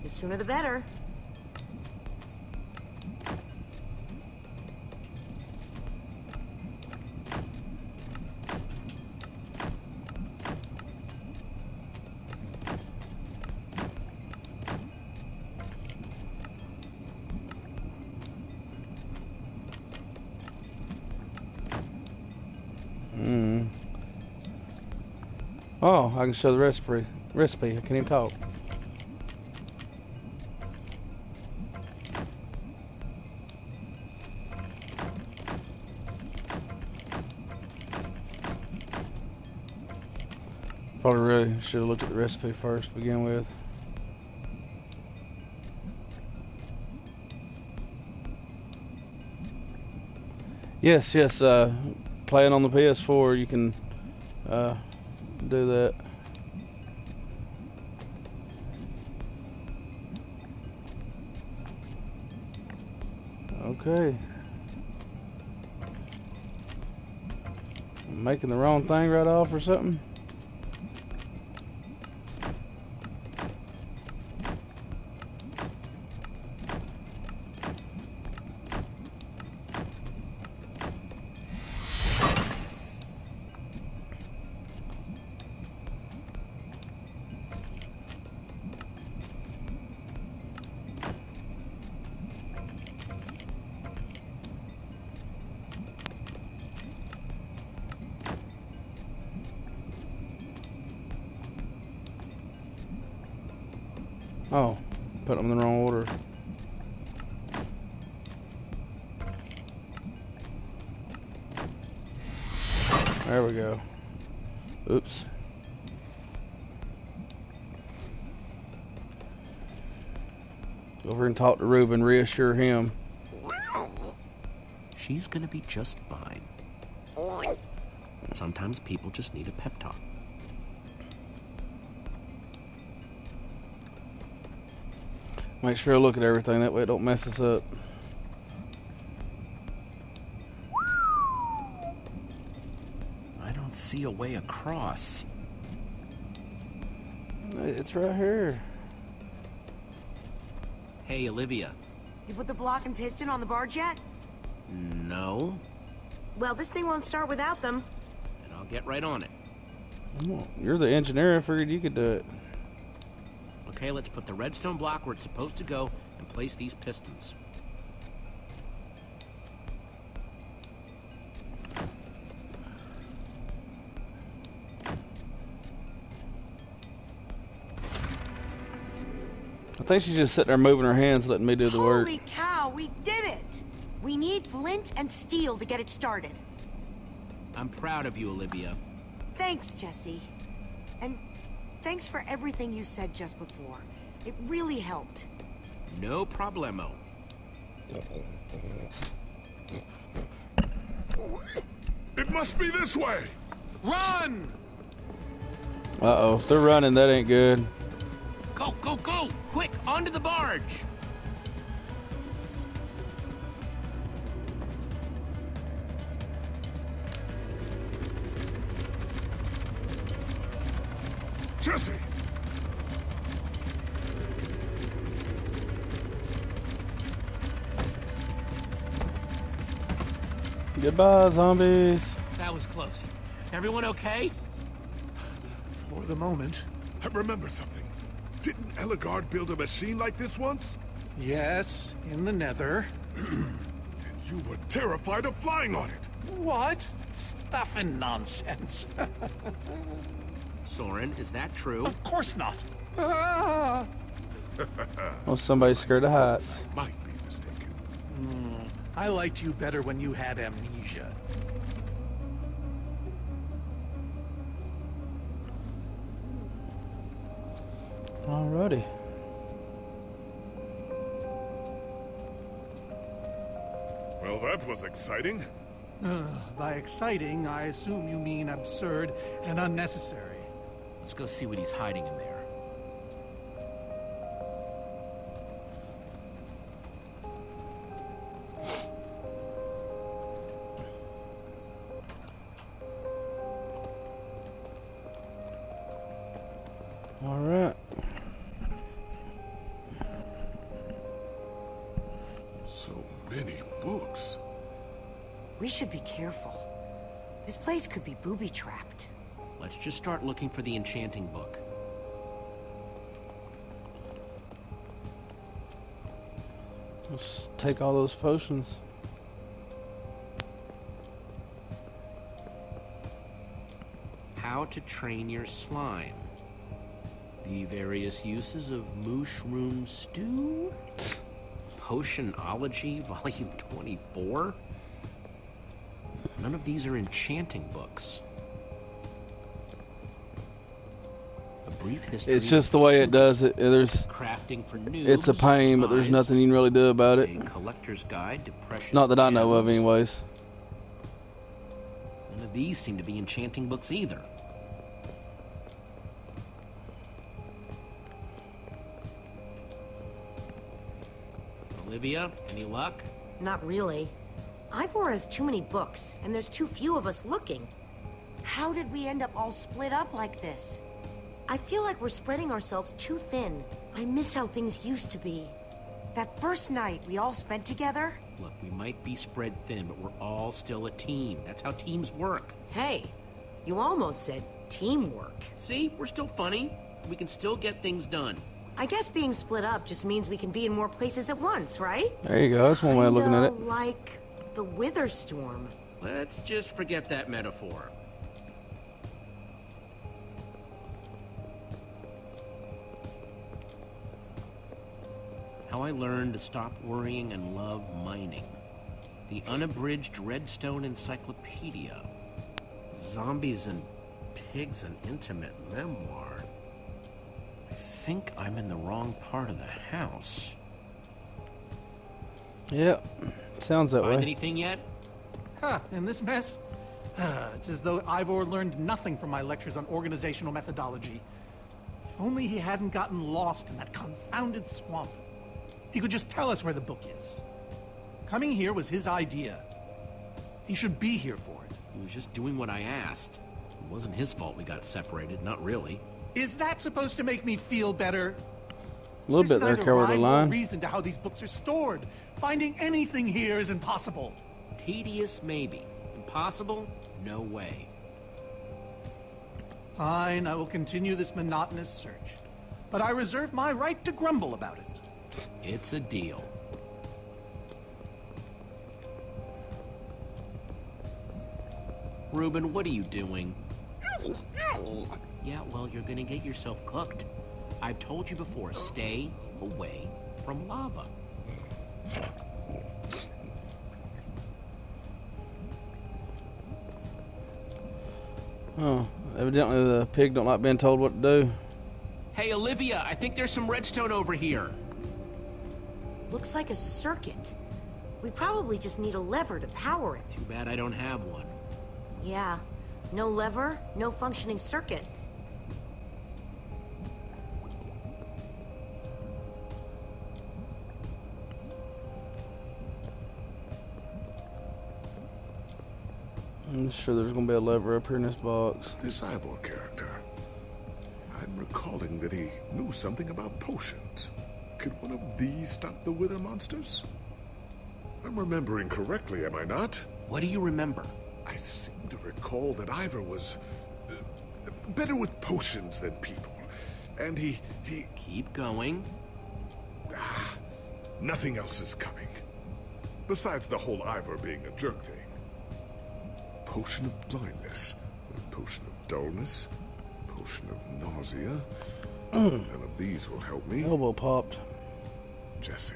The sooner the better. Oh, I can show the recipe. I can't even talk. Probably really should have looked at the recipe first to begin with. Yes, playing on the PS4, you can do that. Okay. I'm making the wrong thing right off or something? Oh, put them in the wrong order. There we go. Oops. Go over and talk to Reuben, reassure him. She's gonna be just fine. Sometimes people just need a pep talk. Make sure I look at everything, that way it don't mess us up. I don't see a way across. It's right here. Hey, Olivia. You put the block and piston on the barge yet? No. Well, this thing won't start without them. Then I'll get right on it. Well, you're the engineer. I figured you could do it. Okay, let's put the redstone block where it's supposed to go and place these pistons. I think she's just sitting there moving her hands, letting me do the work. Holy cow, we did it! We need flint and steel to get it started. I'm proud of you, Olivia. Thanks, Jesse. And thanks for everything you said just before. It really helped. No problemo. It must be this way! Run! Uh-oh. If they're running, that ain't good. Go, go, go! Quick, onto the barge! Jesse! Goodbye, zombies. That was close. Everyone okay? For the moment. I remember something. Didn't Eligard build a machine like this once? Yes, in the Nether. And you were terrified of flying on it. What? Stuff and nonsense. Soren, is that true? Of course not. Well, somebody's scared of heights. Might be mistaken. I liked you better when you had amnesia. Alrighty. Well, that was exciting. By exciting, I assume you mean absurd and unnecessary. Let's go see what he's hiding in there. Alright. So many books. We should be careful. This place could be booby-trapped. Let's just start looking for the enchanting book. Let's take all those potions. How to train your slime. The various uses of mushroom stew? Potionology, volume 24? None of these are enchanting books. A brief history. It's just the way it does it. There's crafting for noobs. It's a pain, but there's nothing you can really do about it. A collector's guide to precious Not that I know of, gems. anyways. None of these seem to be enchanting books either. Olivia, any luck? Not really. Ivor has too many books, and there's too few of us looking. How did we end up all split up like this? I feel like we're spreading ourselves too thin. I miss how things used to be. That first night we all spent together. Look, we might be spread thin, but we're all still a team. That's how teams work. Hey, you almost said teamwork. See, we're still funny. We can still get things done. I guess being split up just means we can be in more places at once, right? There you go. That's one way of looking at it. Like the Wither Storm. Let's just forget that metaphor. How I learned to stop worrying and love mining. The unabridged Redstone Encyclopedia. Zombies and Pigs, an intimate memoir. I think I'm in the wrong part of the house. Yep. Sounds that Find way. anything yet? Huh, in this mess? It's as though Ivor learned nothing from my lectures on organizational methodology. If only he hadn't gotten lost in that confounded swamp. He could just tell us where the book is. Coming here was his idea. He should be here for it. He was just doing what I asked. It wasn't his fault we got separated, not really. Is that supposed to make me feel better? A little bit there, There's covered neither the rhyme nor line. reason to how these books are stored. Finding anything here is impossible. Tedious, maybe. Impossible? No way. Fine, I will continue this monotonous search. But I reserve my right to grumble about it. It's a deal. Reuben, what are you doing? Yeah, well, you're gonna get yourself cooked. I've told you before, stay away from lava. Oh, evidently the pig don't like being told what to do. Hey, Olivia, I think there's some redstone over here. Looks like a circuit. We probably just need a lever to power it. Too bad I don't have one. Yeah. No lever, no functioning circuit. I'm sure there's gonna be a lever up here in this box. This Ivor character. I'm recalling that he knew something about potions. Could one of these stop the wither monsters? I'm remembering correctly, am I not? What do you remember? I seem to recall that Ivor was better with potions than people. And he... Keep going. Nothing else is coming. Besides the whole Ivor being a jerk thing. Potion of blindness, a potion of dullness, potion of nausea. None of these will help me. Elbow popped. Jesse,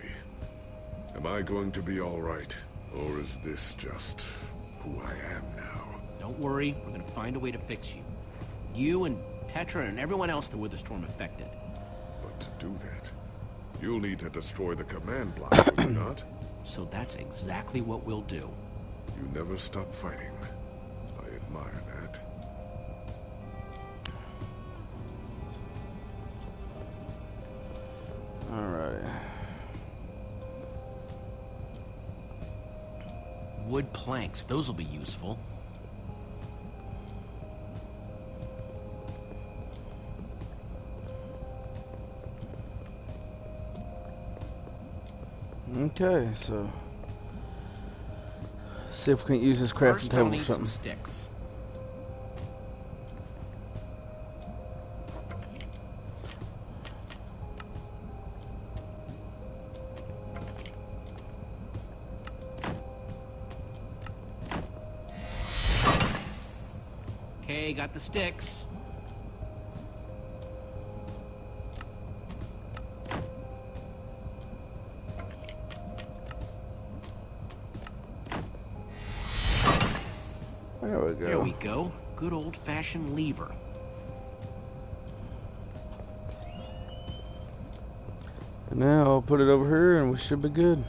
am I going to be all right? Or is this just who I am now? Don't worry, we're gonna find a way to fix you. You and Petra and everyone else that Witherstorm affected. But to do that, you'll need to destroy the command block, will you not? So that's exactly what we'll do. You never stop fighting. I admire that. Alright. Wood planks, those will be useful. Okay, so see if we can use this crafting First, table I'll for need something. some sticks. Okay, got the sticks. There we go. There we go. Good old-fashioned lever. And now I'll put it over here and we should be good.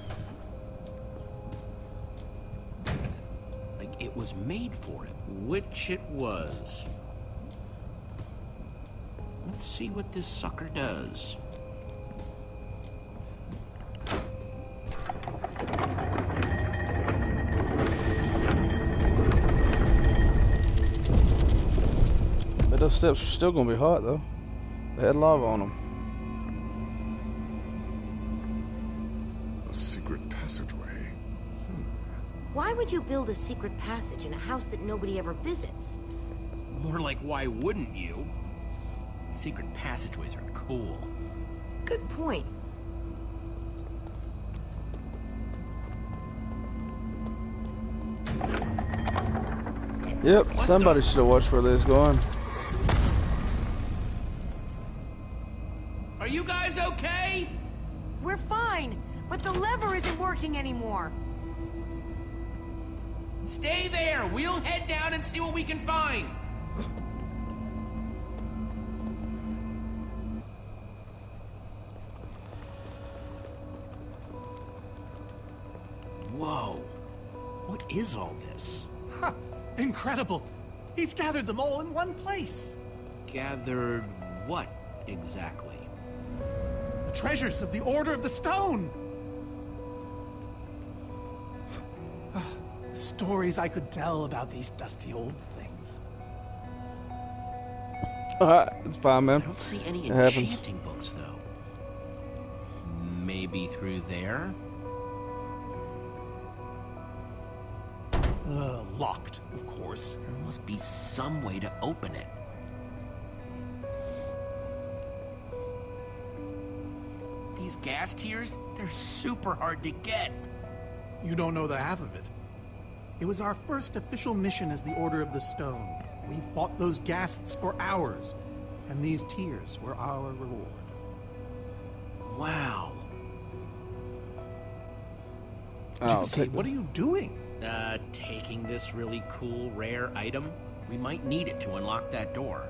Like it was made for it, which it was. Let's see what this sucker does. But those steps are still gonna be hot though. They had lava on them. A secret passageway. Why would you build a secret passage in a house that nobody ever visits? More like, why wouldn't you? Secret passageways are cool. Good point. Yep, somebody should have watched where this going. Are you guys okay? We're fine, but the lever isn't working anymore. Stay there. We'll head down and see what we can find. Whoa. What is all this? Ha! Incredible! He's gathered them all in one place. Gathered what exactly? The treasures of the Order of the Stone! The stories I could tell about these dusty old things. Alright, it's fine, man. I don't see any It happens. enchanting books, though. Maybe through there? Locked, of course. There must be some way to open it. These gas tiers, they're super hard to get. You don't know the half of it. It was our first official mission as the Order of the Stone. We fought those ghasts for hours, and these tears were our reward. Wow. Gypsy, what are you doing? Taking this really cool, rare item. We might need it to unlock that door.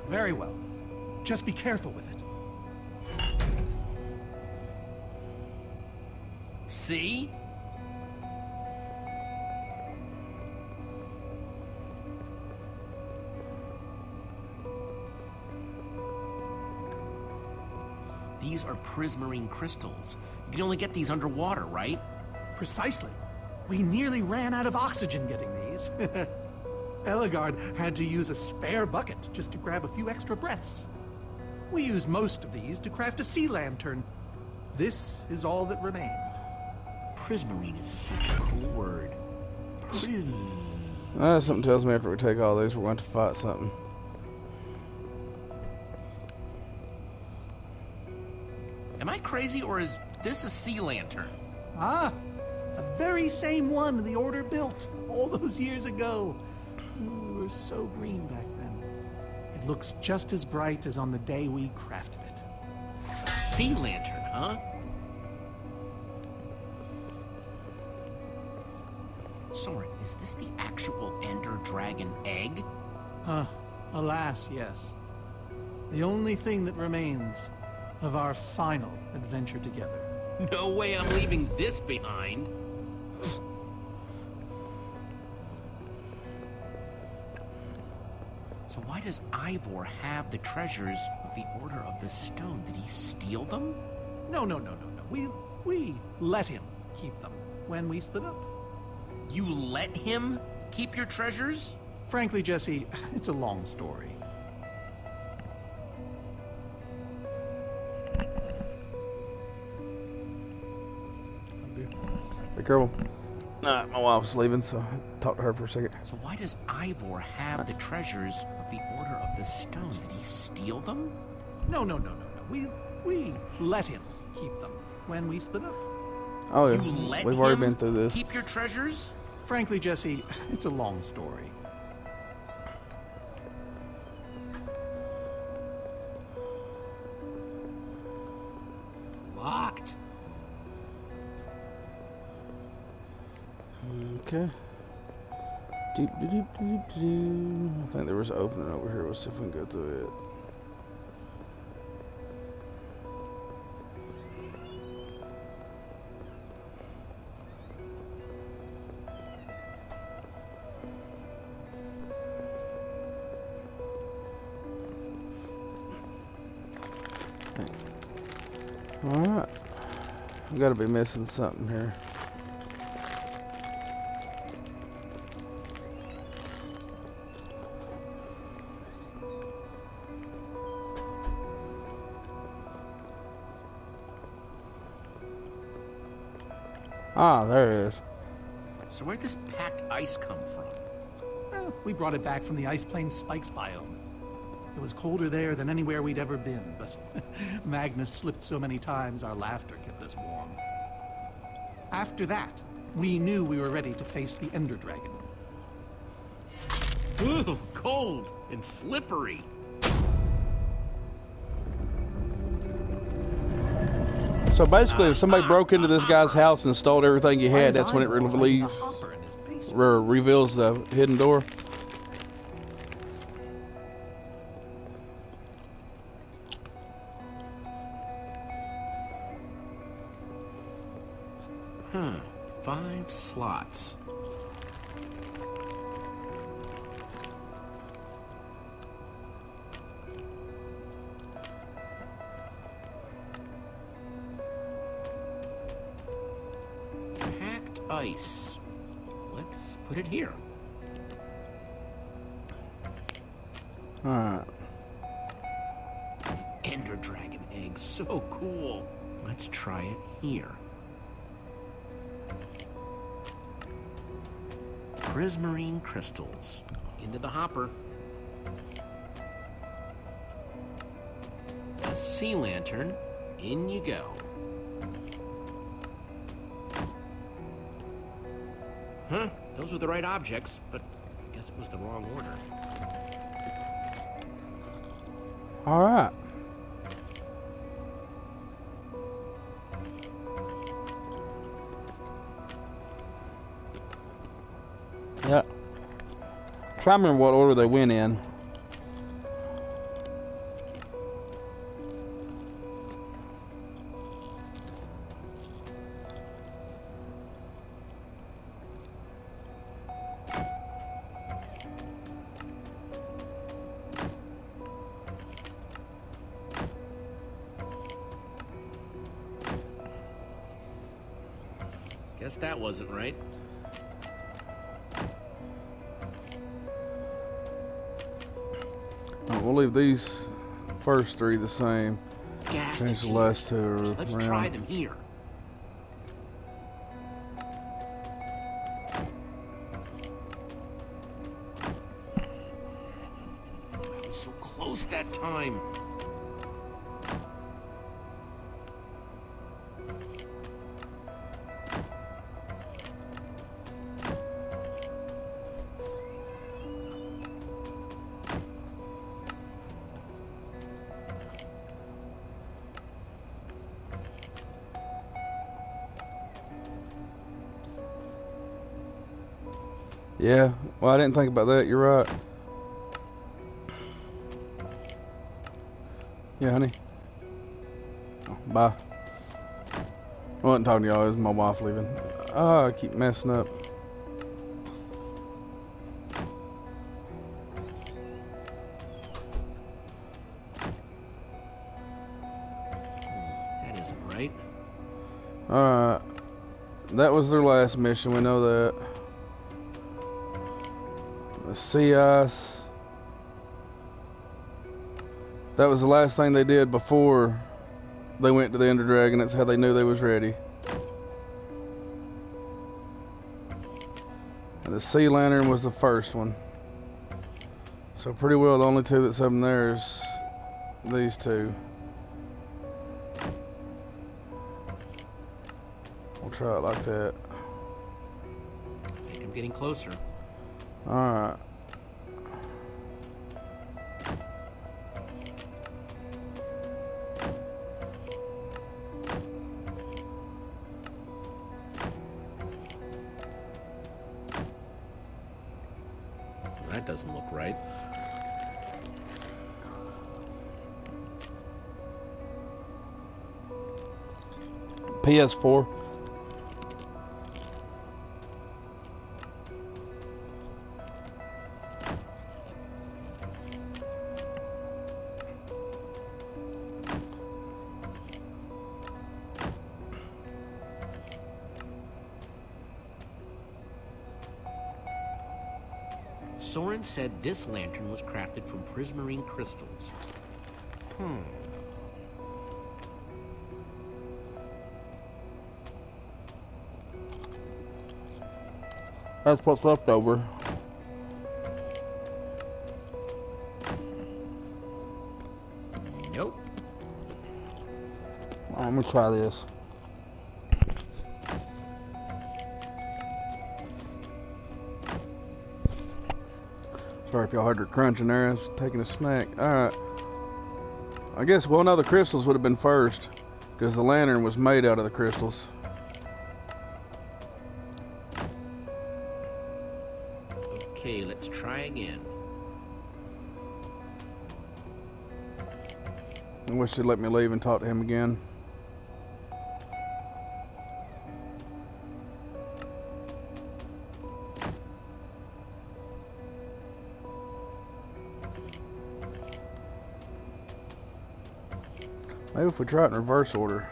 Very well. Just be careful with it. See? These are prismarine crystals. You can only get these underwater, right? Precisely. We nearly ran out of oxygen getting these. Eligard had to use a spare bucket just to grab a few extra breaths. We used most of these to craft a sea lantern. This is all that remained. Prismarine is such a cool word. Something tells me after we take all these, we're going to fight something. Am I crazy, or is this a sea lantern? Ah, the very same one the Order built all those years ago. We were so green back then. It looks just as bright as on the day we crafted it. A sea lantern, huh? Soren, is this the actual Ender Dragon egg? Alas, yes. The only thing that remains of our final adventure together. No way I'm leaving this behind. So why does Ivor have the treasures of the Order of the Stone? Did he steal them? No. We let him keep them when we split up. You let him keep your treasures? Frankly, Jesse, it's a long story. Be careful. Alright, my wife's leaving, so I'll talk to her for a second. So why does Ivor have the treasures of the Order of the Stone? Did he steal them? No. We let him keep them when we split up. Oh yeah, You let we've him already been through this. keep your treasures? Frankly, Jesse, it's a long story. Locked. Okay. I think there was an opening over here. Let's see if we can go through it. Alright. I gotta be missing something here. Ah, there it is. So where'd this packed ice come from? Well, we brought it back from the Ice Plains Spikes biome. It was colder there than anywhere we'd ever been, but Magnus slipped so many times our laughter kept us warm. After that, we knew we were ready to face the Ender Dragon. Ooh, cold and slippery. So basically, if somebody broke into this guy's house and stole everything you had, that's when it reveals the hidden door. Huh. 5 slots. Packed ice. Let's put it here. Alright. Ender Dragon egg, so cool. Let's try it here. Prismarine crystals. Into the hopper. A sea lantern. In you go. Huh, those were the right objects, but I guess it was the wrong order. Alright. Yeah. Try to remember what order they went in. Guess that wasn't right. We'll leave these first three the same. Gas Change the detectors. last two Let's around. try them here. I was so close that time. Yeah, well, I didn't think about that. You're right. Yeah, honey. Oh, bye. I wasn't talking to y'all. It was my wife leaving. Ah, I keep messing up. That isn't right. Alright. That was their last mission. We know that. The sea ice. That was the last thing they did before they went to the Ender Dragon. That's how they knew they was ready. And the sea lantern was the first one. So pretty well the only two that's up in there is these two. We'll try it like that. I think I'm getting closer. Alright. That doesn't look right. PS4. Soren said this lantern was crafted from prismarine crystals. That's what's left over. Nope. I'm gonna try this. Sorry if y'all heard her crunching there. I was taking a snack. Alright. I guess, well, no, the crystals would have been first, because the lantern was made out of the crystals. Okay, let's try again. I wish they'd let me leave and talk to him again. Maybe if we try it in reverse order.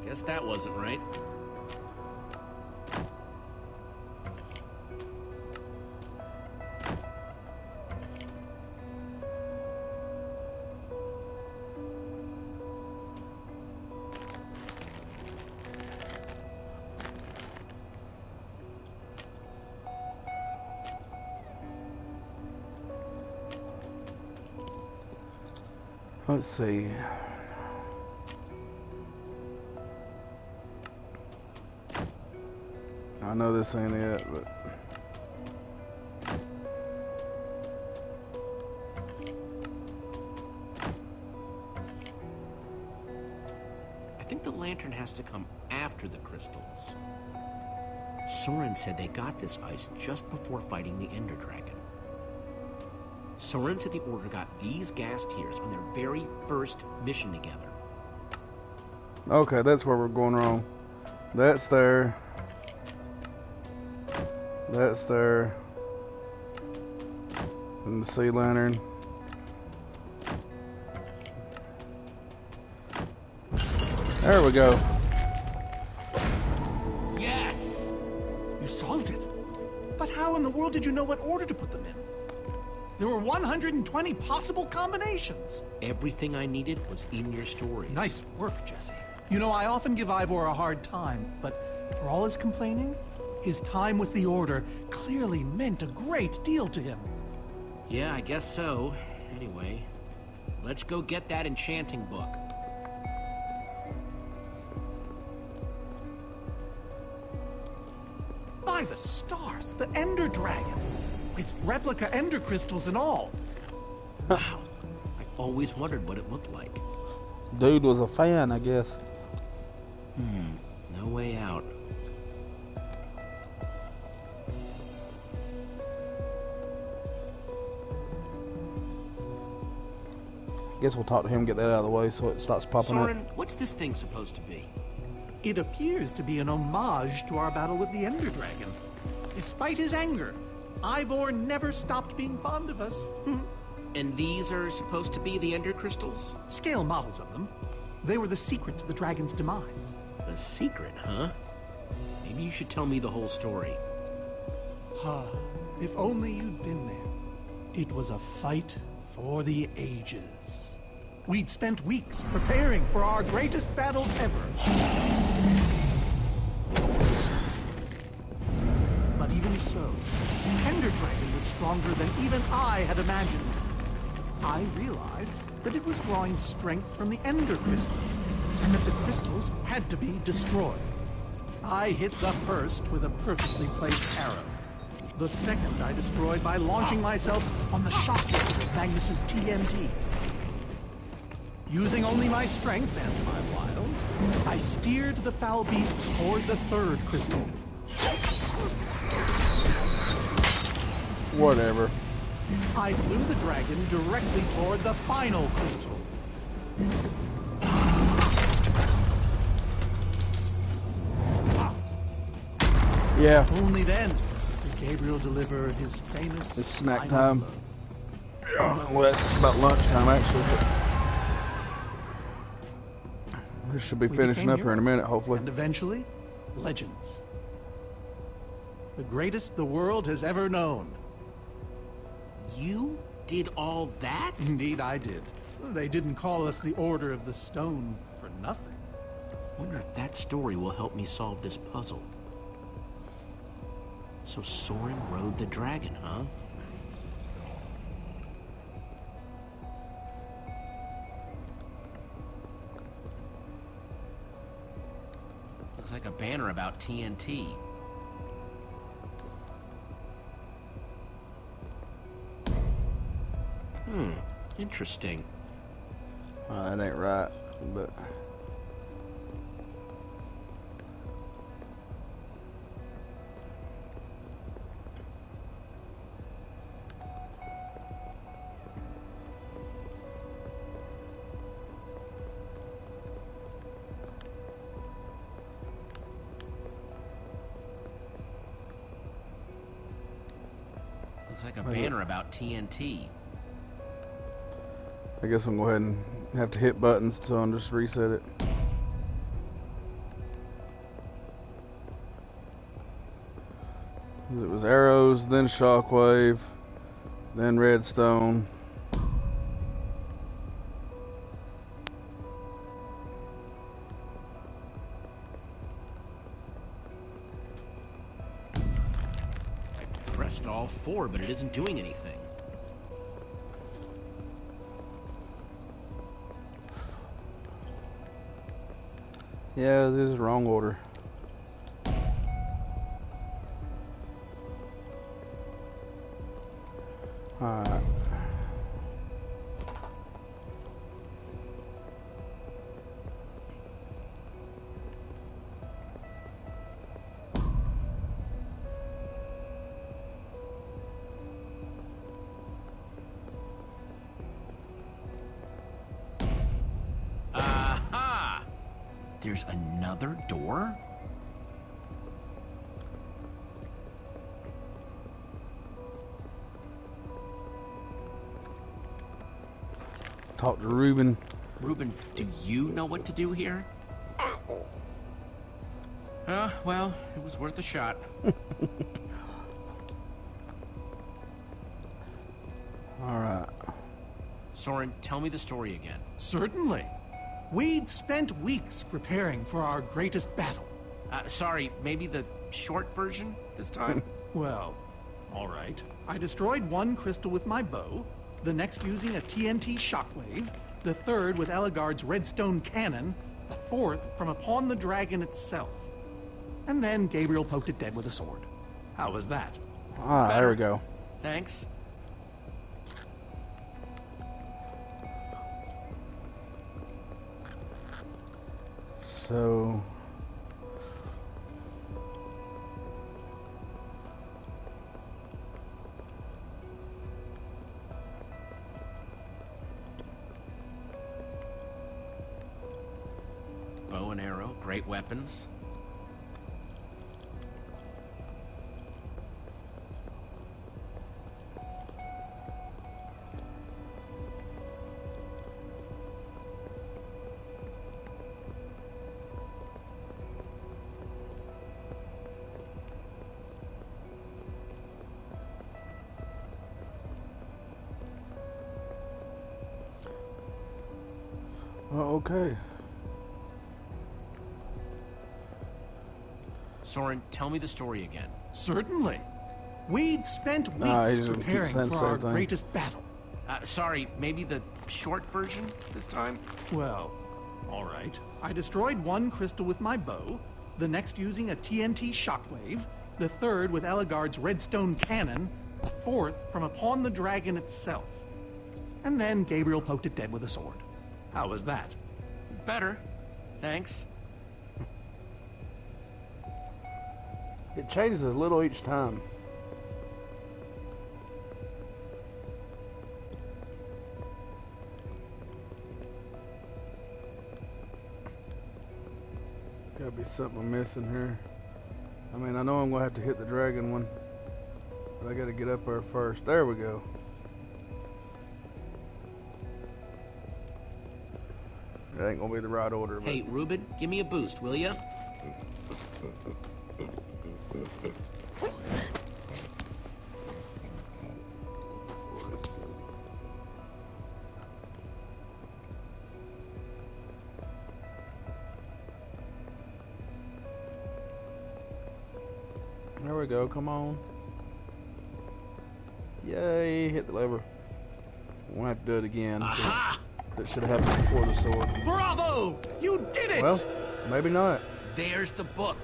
Guess that wasn't right. Let's see. I know this ain't it, but I think the lantern has to come after the crystals. Soren said they got this ice just before fighting the Ender Dragon. Soren said the Order got these gas tiers on their very first mission together. okay, that's where we're going wrong. That's there. That's there. And the sea lantern. There we go. Yes! You solved it. But how in the world did you know what order to put them in? There were 120 possible combinations. Everything I needed was in your stories. Nice work, Jesse. You know, I often give Ivor a hard time, but for all his complaining, his time with the Order clearly meant a great deal to him. Yeah, I guess so. Anyway, let's go get that enchanting book. By the stars, the Ender Dragon, with replica Ender crystals and all. Wow, I always wondered what it looked like. Dude was a fan, I guess. No way out. Guess we'll talk to him, get that out of the way so it stops popping Soren, up. what's this thing supposed to be? It appears to be an homage to our battle with the Ender Dragon. Despite his anger, Ivor never stopped being fond of us. And these are supposed to be the Ender crystals? Scale models of them. They were the secret to the dragon's demise. The secret, huh? Maybe you should tell me the whole story. If only you'd been there. It was a fight for the ages. We'd spent weeks preparing for our greatest battle ever. But even so, the Ender Dragon was stronger than even I had imagined. I realized that it was drawing strength from the Ender crystals, and that the crystals had to be destroyed. I hit the first with a perfectly placed arrow. The second I destroyed by launching myself on the shockwave of Magnus's TNT. Using only my strength and my wiles, I steered the foul beast toward the third crystal. Whatever. I flew the dragon directly toward the final crystal. Yeah. Only then did Gabriel deliver his famous... It's snack final time. Well, that's about lunchtime, actually. But this should be We finishing became up here in a heroes, minute, hopefully. And eventually, legends. The greatest the world has ever known. You did all that? Indeed I did. They didn't call us the Order of the Stone for nothing. Wonder if that story will help me solve this puzzle. So Soren rode the dragon, huh? Looks like a banner about TNT. Interesting. That ain't right, but... Looks like a banner about TNT. I guess I'm going to go ahead and have to hit buttons, so I'll just reset it. It was arrows, then shockwave, then redstone. I pressed all four, but it isn't doing anything. Yeah, this is the wrong order. Alright. Aha! There's another door? Talk to Reuben. Reuben, do you know what to do here? Well, it was worth a shot. Alright. Soren, tell me the story again. Certainly. We'd spent weeks preparing for our greatest battle. Sorry, maybe the short version this time? Well, all right. I destroyed one crystal with my bow, the next using a TNT shockwave, the third with Eligard's redstone cannon, the fourth from upon the dragon itself. And then Gabriel poked it dead with a sword. How was that? Ah, there we go. Thanks. So... Bow and arrow, great weapons. Oh, okay. Soren, tell me the story again. Certainly. We'd spent weeks he's gonna keep preparing saying for the our same thing. greatest battle. Sorry, maybe the short version this time? Well, all right. I destroyed one crystal with my bow, the next using a TNT shockwave, the third with Eligard's redstone cannon, the fourth from upon the dragon itself. And then Gabriel poked it dead with a sword. How was that? Better. Thanks. It changes a little each time. Gotta be something I'm missing here. I mean, I know I'm gonna have to hit the dragon one, but I gotta get up there first. There we go. That ain't gonna be the right order. But... Hey, Reuben, give me a boost, will ya? There we go, come on. Yay, hit the lever. Won't have to do it again. Aha! That should have happened before the sword. Bravo! You did it! Well, maybe not. There's the book.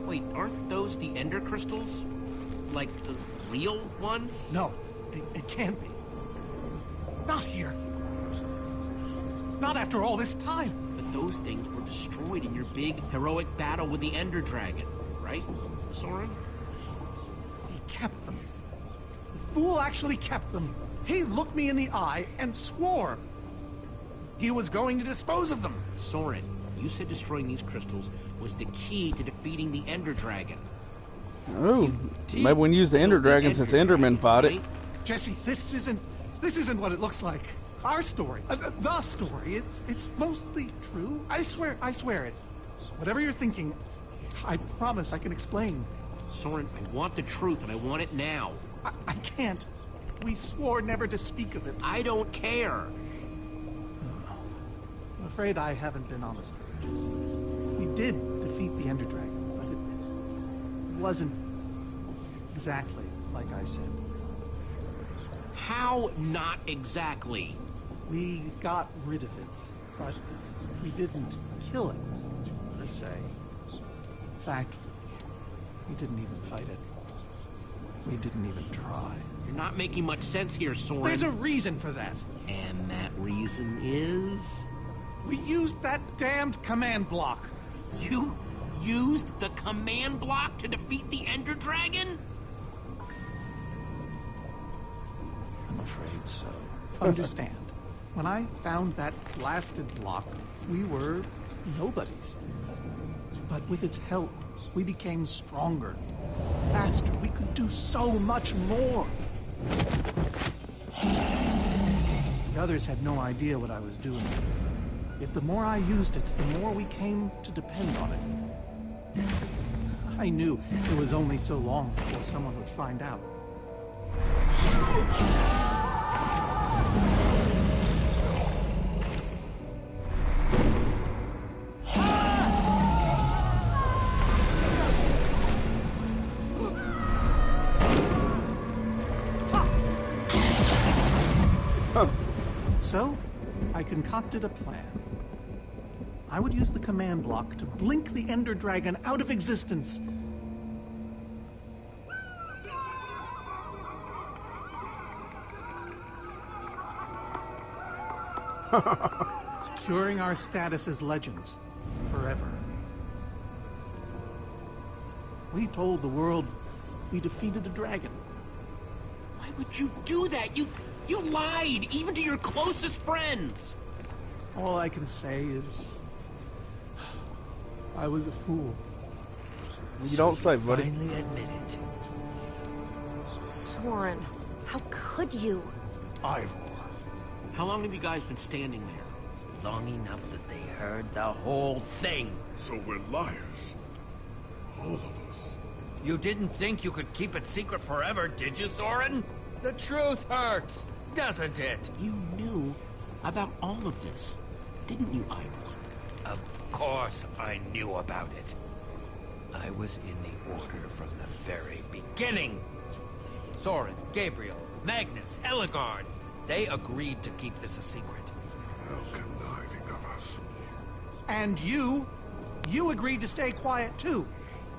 Wait, aren't those the ender crystals? Like the real ones? No, it can't be. Not here. Not after all this time. But those things were destroyed in your big, heroic battle with the ender dragon, right, Soren? He kept them. The fool actually kept them. He looked me in the eye and swore he was going to dispose of them. Soren, you said destroying these crystals was the key to defeating the ender dragon. Oh, maybe we can use the ender dragon since Enderman fought it. Jesse, this isn't what it looks like. Our story, the story, it's mostly true. I swear it. Whatever you're thinking, I promise I can explain. Soren, I want the truth and I want it now. I can't. We swore never to speak of it. I don't care. I'm afraid I haven't been honest with you, Jesse. We did defeat the Ender Dragon, but it wasn't exactly like I said. How not exactly? We got rid of it, but we didn't kill it, per se. In fact, we didn't even fight it. We didn't even try. You're not making much sense here, Soren. There's a reason for that. And that reason is? We used that damned command block. You used the command block to defeat the Ender Dragon? I'm afraid so. Understand, when I found that blasted block, we were nobodies. But with its help, we became stronger, faster. We could do so much more. The others had no idea what I was doing. Yet the more I used it, the more we came to depend on it. I knew it was only so long before someone would find out. So, I concocted a plan. I would use the command block to blink the Ender Dragon out of existence. Securing our status as legends forever. We told the world we defeated the dragon. Why would you do that? You lied, even to your closest friends. All I can say is, I was a fool. You don't say, buddy. Finally admit it. Soren, how could you? Ivor. How long have you guys been standing there? Long enough that they heard the whole thing. So we're liars. All of us. You didn't think you could keep it secret forever, did you, Soren? The truth hurts, doesn't it? You knew about all of this, didn't you, Ivor? Of course I knew about it. I was in the Order from the very beginning. Soren, Gabriel, Magnus, Ellegaard, they agreed to keep this a secret. How conniving of us. And you agreed to stay quiet too,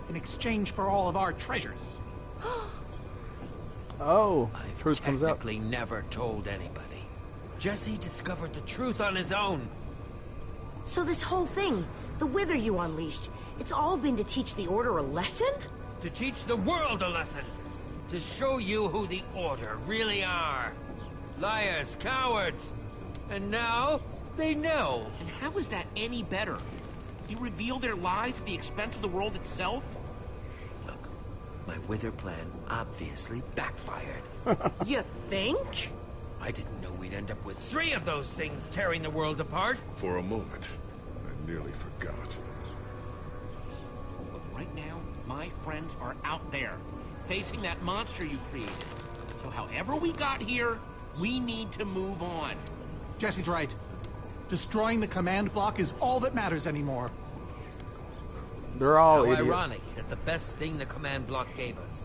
in exchange for all of our treasures. Oh, I've truth comes out. technically never told anybody. Jesse discovered the truth on his own. So this whole thing, the wither you unleashed, it's all been to teach the Order a lesson? To teach the world a lesson. To show you who the Order really are. Liars, cowards. And now, they know. And how is that any better? You reveal their lies at the expense of the world itself? Look, my wither plan obviously backfired. You think? I didn't know we'd end up with 3 of those things tearing the world apart. For a moment, I nearly forgot. But right now, my friends are out there, facing that monster you created. So however we got here, we need to move on. Jesse's right. Destroying the command block is all that matters anymore. They're all How idiots. ironic that the best thing the command block gave us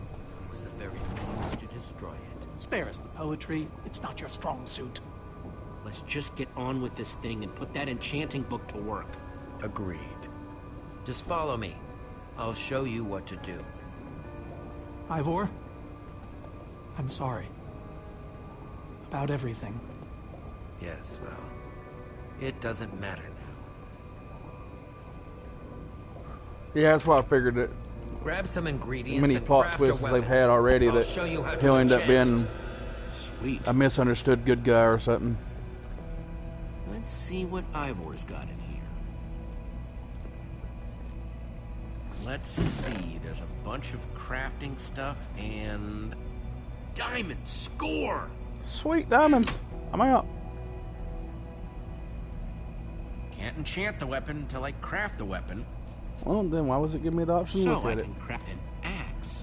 was the very means to destroy it. Spare us the poetry. It's not your strong suit. Let's just get on with this thing and put that enchanting book to work. Agreed. Just follow me. I'll show you what to do. Ivor, I'm sorry. About everything. Yes, well, it doesn't matter now. Yeah, that's why I figured that Grab some ingredients many and plot craft twists a they've weapon. had already I'll that show you how to he'll end up enchant being Sweet. a misunderstood good guy or something. Let's see what Ivor's got in here. Let's see, there's a bunch of crafting stuff and... Diamond score! Sweet diamonds. I'm out. Can't enchant the weapon until I craft the weapon. Well, then why was it giving me the option to So look I at it? can craft an axe.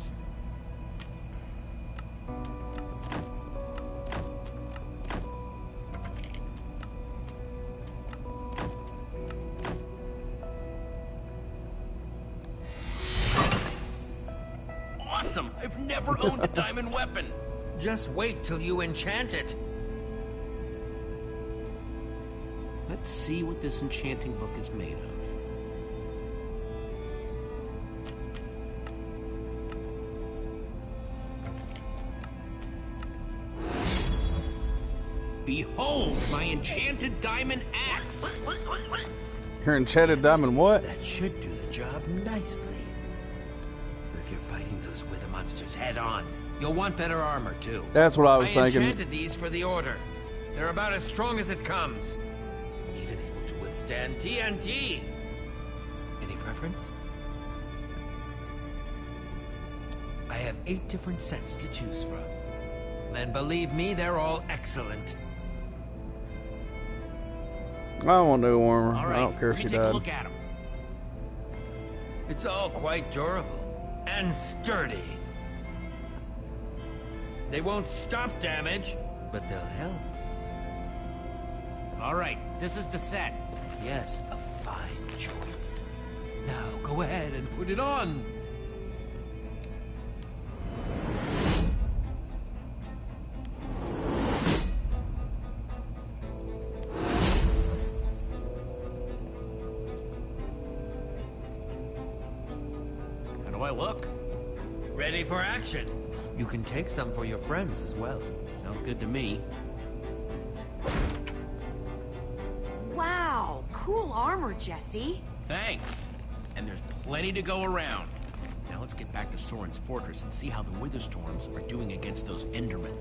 awesome! I've never owned a diamond weapon. Just wait till you enchant it. Let's see what this enchanting book is made of. Behold, my enchanted diamond axe! Your enchanted diamond what? That should do the job nicely. But if you're fighting those wither monsters head on, you'll want better armor too. That's what I was I thinking. enchanted these for the Order. They're about as strong as it comes. Even able to withstand TNT. Any preference? I have 8 different sets to choose from. And believe me, they're all excellent. I don't want no armor. All right, I don't care if let me she take died. a look at them. It's all quite durable and sturdy. They won't stop damage, but they'll help. All right, this is the set. Yes, a fine choice. Now go ahead and put it on. How do I look? Ready for action. You can take some for your friends as well. Sounds good to me. Wow, cool armor, Jesse. Thanks. And there's plenty to go around. Now let's get back to Soren's fortress and see how the Witherstorms are doing against those Endermen.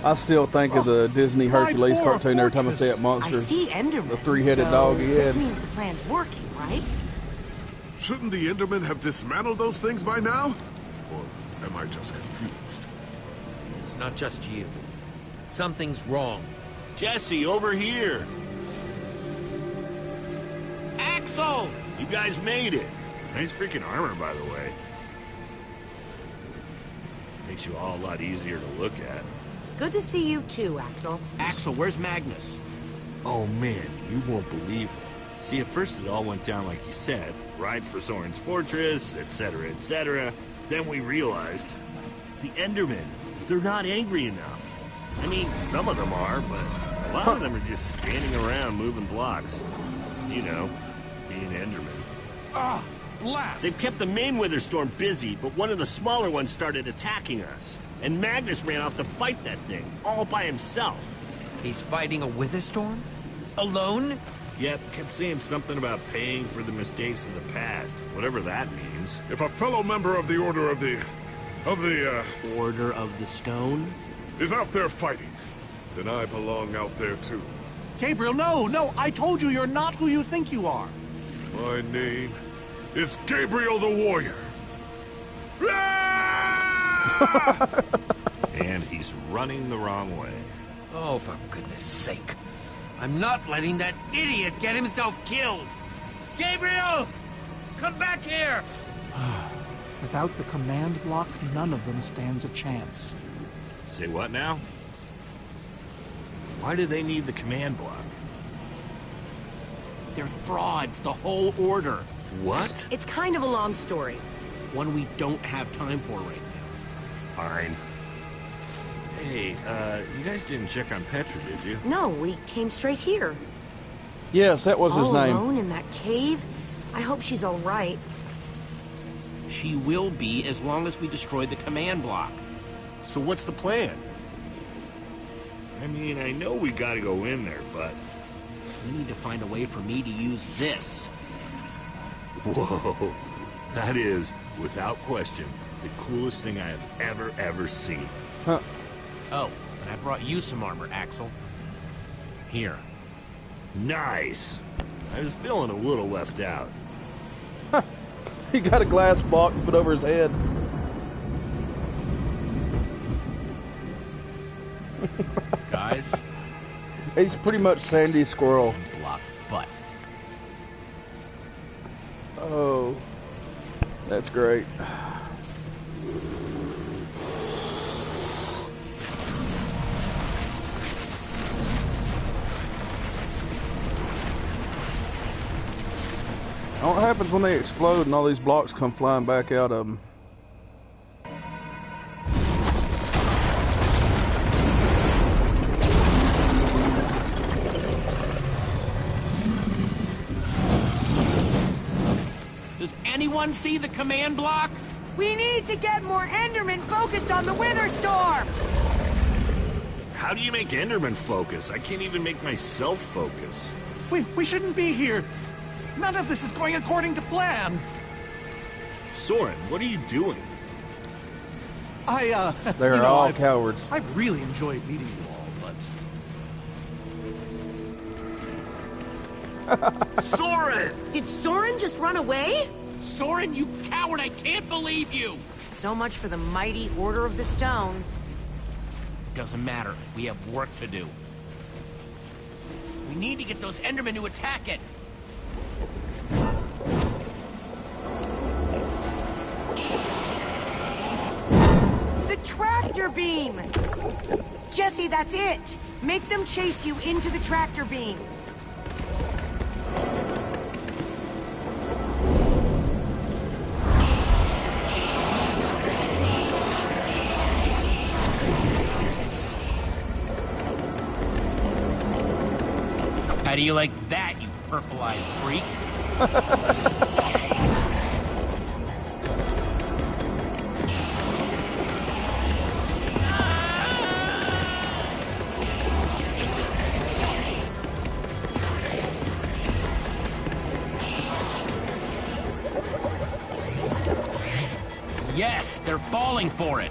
I still think of the Disney Hercules cartoon every time I see that monster. I see Enderman. The 3-headed so dog he This had. means the plan's working, right? Shouldn't the Endermen have dismantled those things by now? Or am I just confused? It's not just you. Something's wrong. Jesse, over here. Axel! You guys made it. Nice freaking armor, by the way. Makes you all a lot easier to look at. Good to see you too, Axel. Axel, where's Magnus? Oh man, you won't believe it. See, at first it all went down like you said. Ride for Soren's fortress, etc., etc. Then we realized the Endermen, they're not angry enough. I mean, some of them are, but a lot of them are just standing around moving blocks. You know, being Endermen. Ah, blast! They've kept the main Witherstorm busy, but one of the smaller ones started attacking us. And Magnus ran off to fight that thing, all by himself. He's fighting a Witherstorm? Alone? Yep, kept saying something about paying for the mistakes of the past, whatever that means. If a fellow member of the Order of the Order of the Stone? is out there fighting, then I belong out there too. Gabriel, no, I told you you're not who you think you are. My name is Gabriel the Warrior. And he's running the wrong way. Oh, for goodness sake. I'm not letting that idiot get himself killed. Gabriel! Come back here! Without the command block, none of them stands a chance. Say what now? Why do they need the command block? They're frauds, the whole Order. What? It's kind of a long story. One we don't have time for right now. Fine. Hey, you guys didn't check on Petra, did you? No, we came straight here. Yes, that was his All name. alone in that cave? I hope she's all right. She will be as long as we destroy the command block. So what's the plan? I mean, I know we gotta go in there, but... We need to find a way for me to use this. Whoa. That is, without question, the coolest thing I have ever seen. Huh. Oh, and I brought you some armor, Axel. Here. Nice. I was feeling a little left out. He got a glass block to put over his head. Guys. He's pretty much Sandy Squirrel. Block butt. Oh. That's great. What happens when they explode and all these blocks come flying back out of them? Does anyone see the command block? We need to get more Endermen focused on the Wither Storm! How do you make Enderman focus? I can't even make myself focus. We shouldn't be here. None of this is going according to plan. Soren, what are you doing? They're all cowards. I really enjoyed meeting you all, but... Soren! Did Soren just run away? Soren, you coward, I can't believe you! So much for the mighty Order of the Stone. Doesn't matter. We have work to do. We need to get those Endermen to attack it. The tractor beam! Jesse, that's it! Make them chase you into the tractor beam. How do you like that, you purple-eyed freak? Yes, they're falling for it.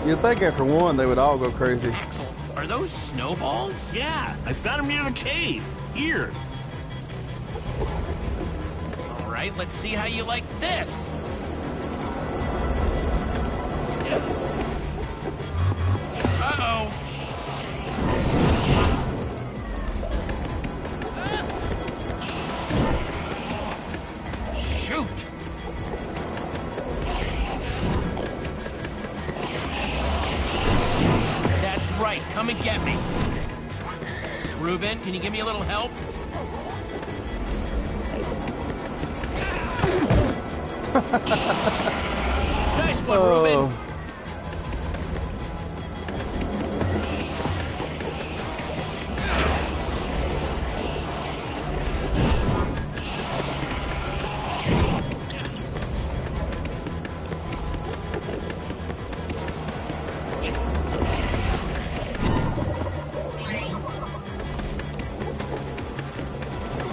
You'd think after one they would all go crazy. Axel, are those snowballs? Yeah, I found them near the cave. Here. All right, let's see how you like this. Uh-oh. Shoot. That's right, come and get me. Reuben, can you give me a little help? Nice one, Reuben.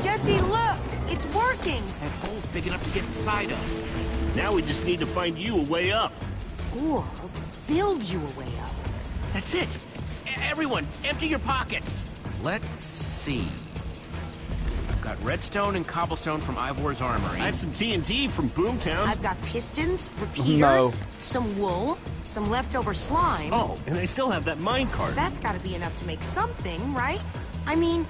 Jesse, look! It's working! That hole's big enough to get inside of. Now we just need to find you a way up. Or build you a way up. That's it. Everyone, empty your pockets. Let's see. I've got redstone and cobblestone from Ivor's armory. I have some TNT from Boomtown. I've got pistons, repeaters, No. some wool, some leftover slime. Oh, and I still have that minecart. That's gotta be enough to make something, right? I mean,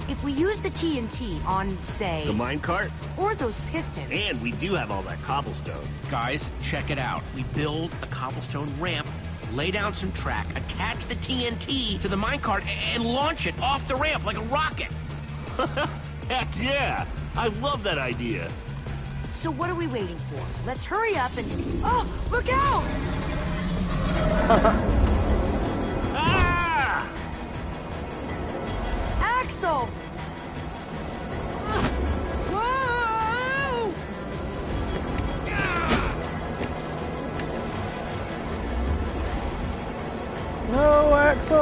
if we use the TNT on, say... The minecart? Or those pistons... And we do have all that cobblestone. Guys, check it out. We build a cobblestone ramp, lay down some track, attach the TNT to the minecart, and launch it off the ramp like a rocket. Heck yeah! I love that idea. So what are we waiting for? Let's hurry up and... Oh, look out! Ah! Axel! Whoa! No, Axel!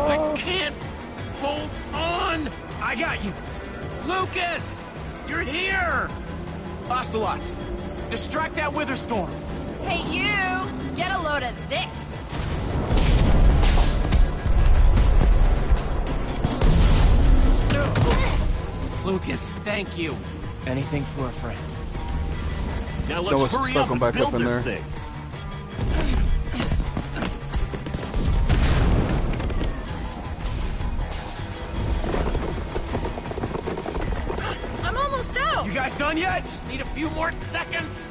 I can't hold on. I got you! Lucas, you're here. Ocelots, distract that Wither Storm! Hey, you! Get a load of this! Lucas, thank you. Anything for a friend. Now let's hurry up and build this thing. guys done yet? Just need a few more seconds.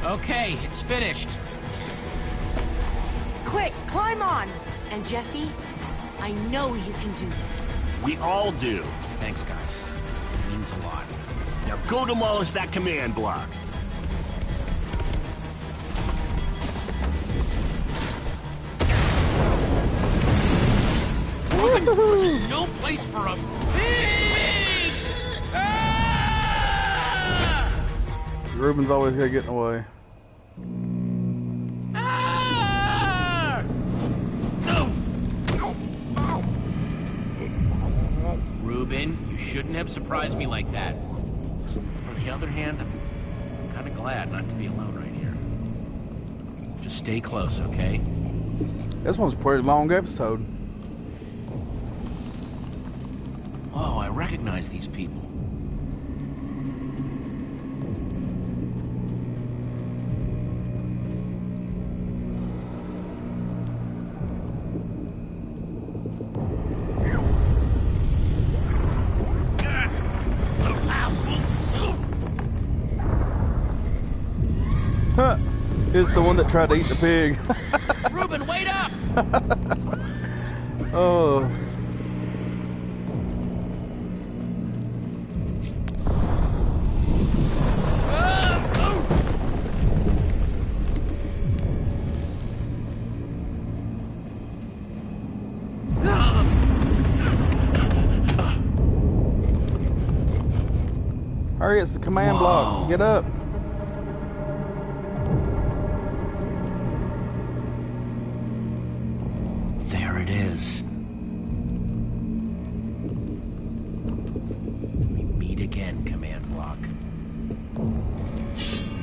Okay, it's finished. Quick, climb on! And Jesse, I know you can do this. We all do. Thanks, guys. It means a lot. Now go demolish that command block. There's no place for a pig! Ah! Ruben's always gonna get in the way. Ah! No! Ruben, you shouldn't have surprised me like that. On the other hand, I'm kind of glad not to be alone right here. Just stay close, okay? This one's a pretty long episode. Oh, I recognize these people. Huh. It's the one that tried to eat the pig. Ruben, wait up! Oh. Hurry, it's the command block. Get up. There it is. We meet again, command block.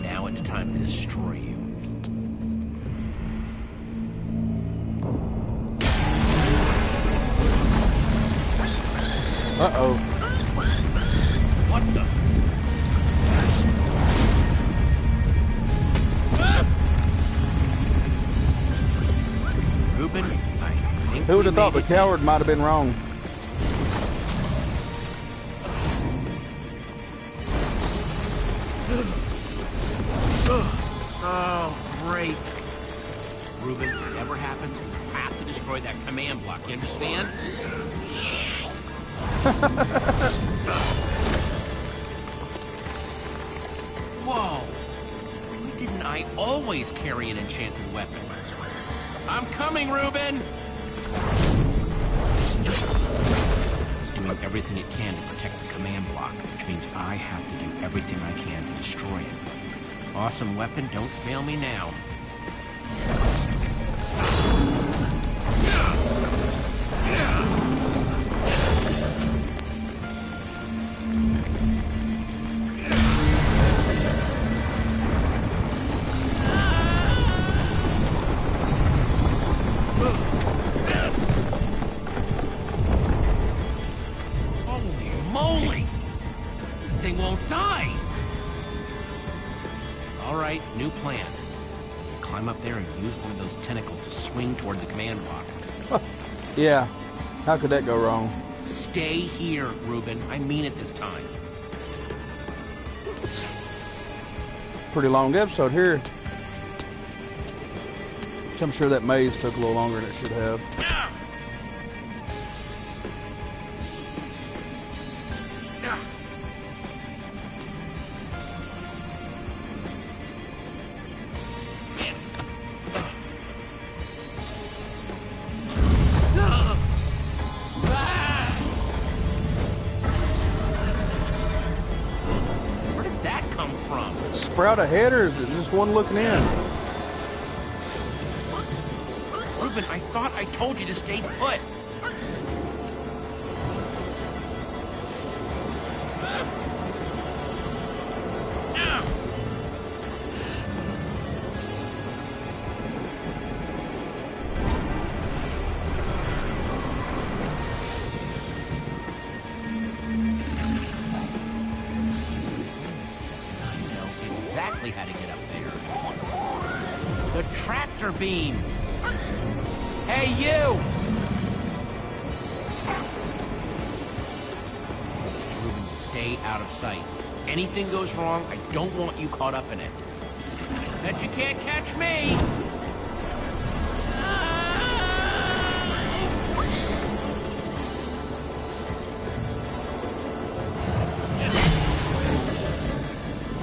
Now it's time to destroy you. Uh-oh. What the? Ruben, I think Who would have thought the coward might have been wrong? Oh, great. Ruben, whatever happens, we have to destroy that command block, you understand? Whoa. Didn't I always carry an enchanted weapon? I'm coming, Ruben! It's doing everything it can to protect the command block, which means I have to do everything I can to destroy it. Awesome weapon, don't fail me now. New plan. Climb up there and use one of those tentacles to swing toward the command block. Yeah. How could that go wrong? Stay here, Ruben. I mean it this time. Pretty long episode here. I'm sure that maze took a little longer than it should have. Sprout ahead, or is it just one looking in? Ruben, I thought I told you to stay put. How to get up there. The tractor beam. Hey, you! stay out of sight. Anything goes wrong, I don't want you caught up in it. Bet you can't catch me!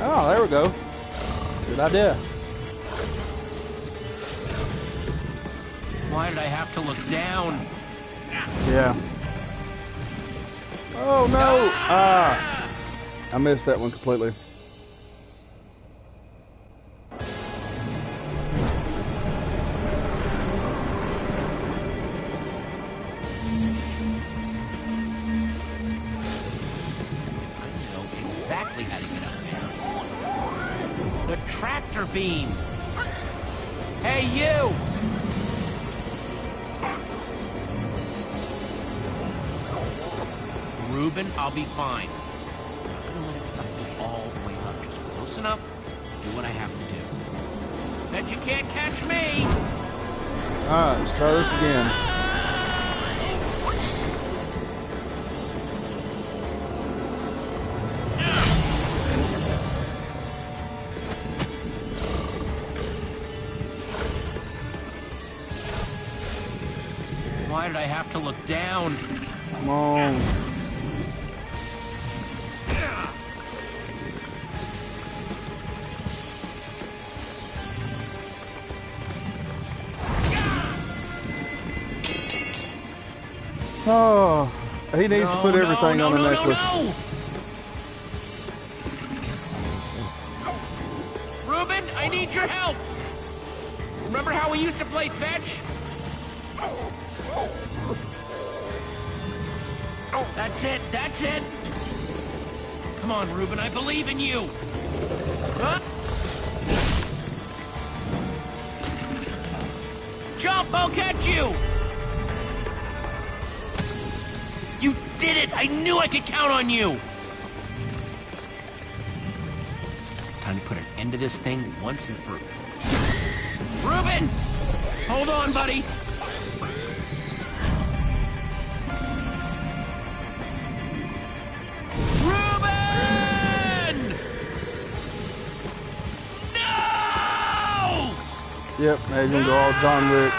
Oh, there we go. Good idea. Why did I have to look down? Yeah. Oh no! Ah! I missed that one completely. Exactly how to get up there. The tractor beam. Hey, you! Reuben, I'll be fine. I'm not gonna let it suck me all the way up. Just close enough. Do what I have to do. Bet you can't catch me! Alright, let's try this again. Why did I have to look down? Come on. Oh, he needs to put everything on the necklace. Reuben, I need your help. Remember how we used to play fetch? That's it, that's it. Come on, Reuben, I believe in you. Huh? Jump, I'll catch you. You did it! I knew I could count on you! Time to put an end to this thing once and for... Reuben! Hold on, buddy! Reuben! No! Yep, now he's gonna go all John Wick.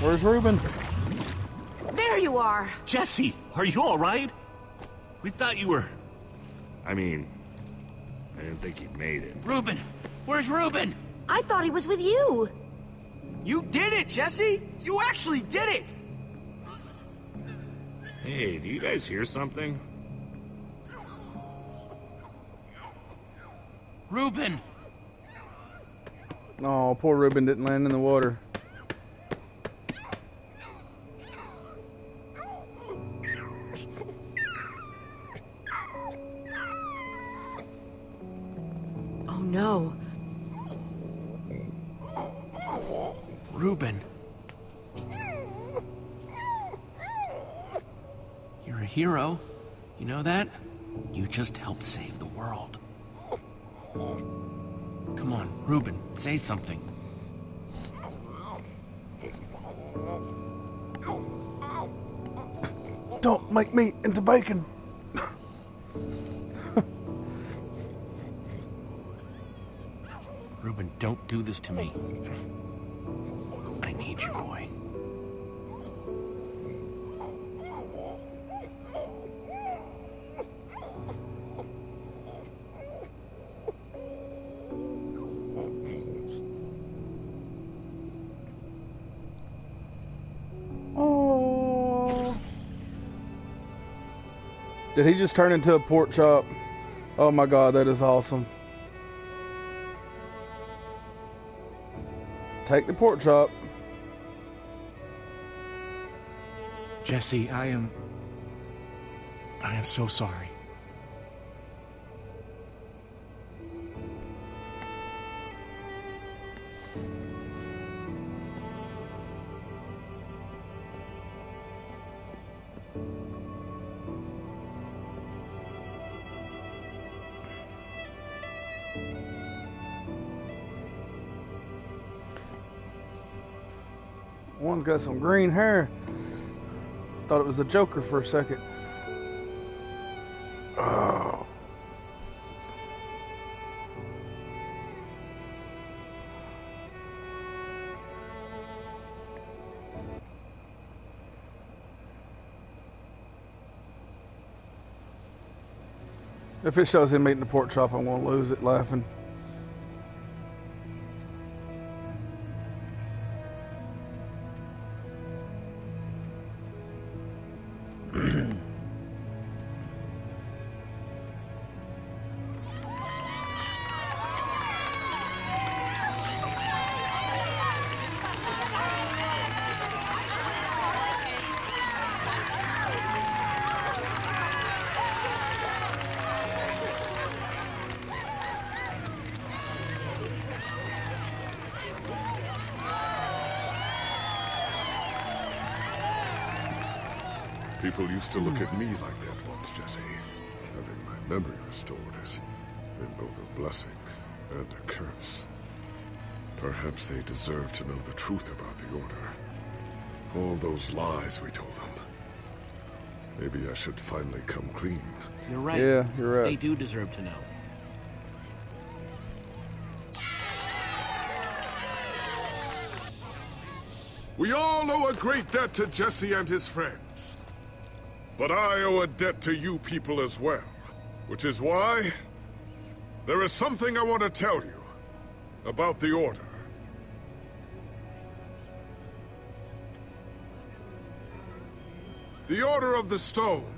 Where's Reuben? There you are. Jesse, are you all right? We thought you were... I mean, I didn't think he'd made it. Reuben! Where's Reuben? I thought he was with you. You did it, Jesse! You actually did it! Hey, do you guys hear something? Reuben! Oh, poor Reuben didn't land in the water. Oh no. Reuben. You're a hero. You know that? You just helped save the world. Come on, Reuben, say something. Don't make me into bacon. Reuben, don't do this to me. I need you, boy. Oh. Did he just turn into a pork chop? Oh my god, that is awesome. Take the pork chop. Jesse, I am so sorry. One's got some green hair. Thought it was the Joker for a second. Oh. If it shows him eating the pork chop, I'm gonna lose it laughing. People used to look at me like that once, Jesse. Having my memory restored has been both a blessing and a curse. Perhaps they deserve to know the truth about the Order. All those lies we told them. Maybe I should finally come clean. You're right. Yeah, you're right. They do deserve to know. We all owe a great debt to Jesse and his friends. But I owe a debt to you people as well. Which is why there is something I want to tell you about the Order. The Order of the Stone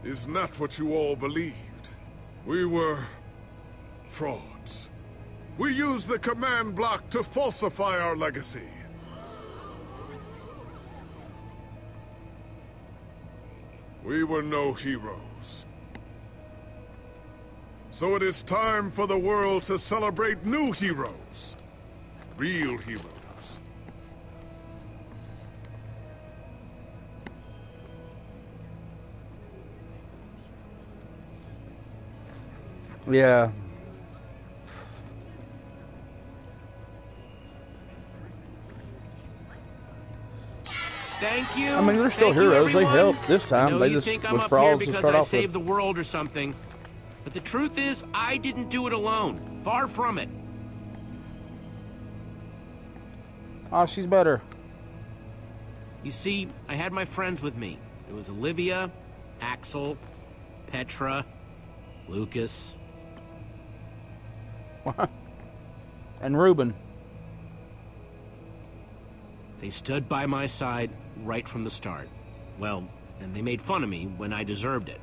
is not what you all believed. We were frauds. We used the command block to falsify our legacy. We were no heroes. So it is time for the world to celebrate new heroes. Real heroes. Yeah. Thank you. I mean, they're still Thank you, heroes. They everyone. helped this time. I know They you just think I'm was up here frauds to because start I off saved with. the world or something. But the truth is, I didn't do it alone. Far from it. Oh, she's better. You see, I had my friends with me. There was Olivia, Axel, Petra, Lucas. And Reuben. They stood by my side right from the start. Well, and they made fun of me when I deserved it.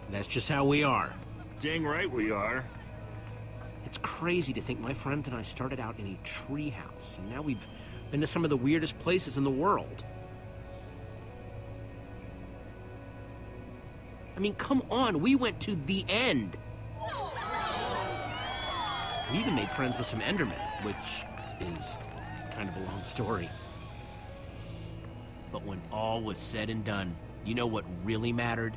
That's just how we are. Dang right we are. It's crazy to think my friends and I started out in a treehouse, and now we've been to some of the weirdest places in the world. I mean, come on, we went to the end. We even made friends with some Endermen, which is kind of a long story. But when all was said and done, you know what really mattered?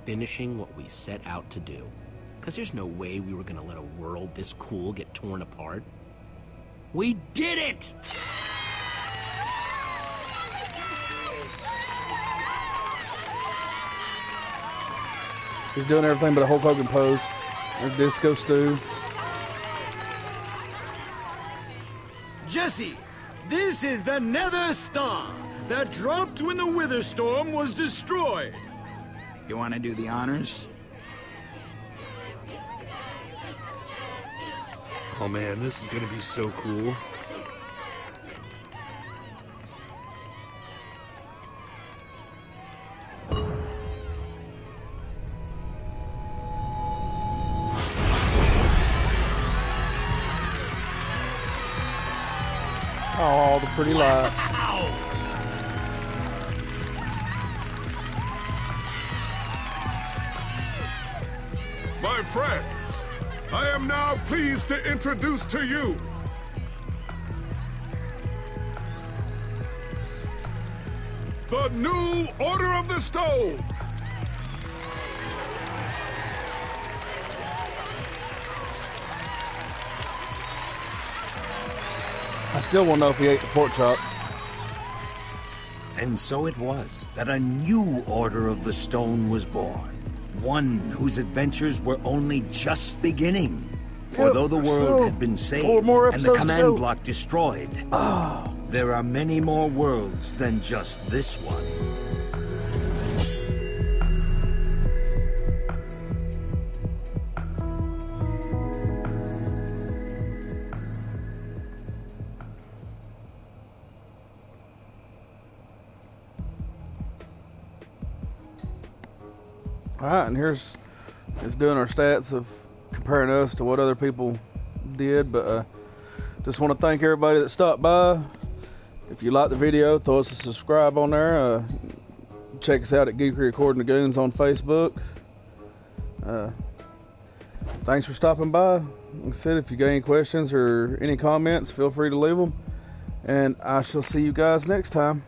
Finishing what we set out to do. Because there's no way we were going to let a world this cool get torn apart. We did it! He's doing everything but a Hulk Hogan pose. Or disco stew. Jesse, this is the Nether Star that dropped when the Wither Storm was destroyed. You want to do the honors? Oh man, this is gonna be so cool. Oh, all the pretty lights. My friends, I am now pleased to introduce to you the new Order of the Stone. I still want to know if he ate the pork chop. And so it was that a new Order of the Stone was born. One whose adventures were only just beginning. For though the world had been saved and the command block destroyed, there are many more worlds than just this one. Alright, and here's it's doing our stats of comparing us to what other people did, but just want to thank everybody that stopped by. If you like the video, throw us a subscribe on there. Check us out at Geekery According to Goons on Facebook. Thanks for stopping by. Like I said, if you got any questions or any comments, feel free to leave them. And I shall see you guys next time.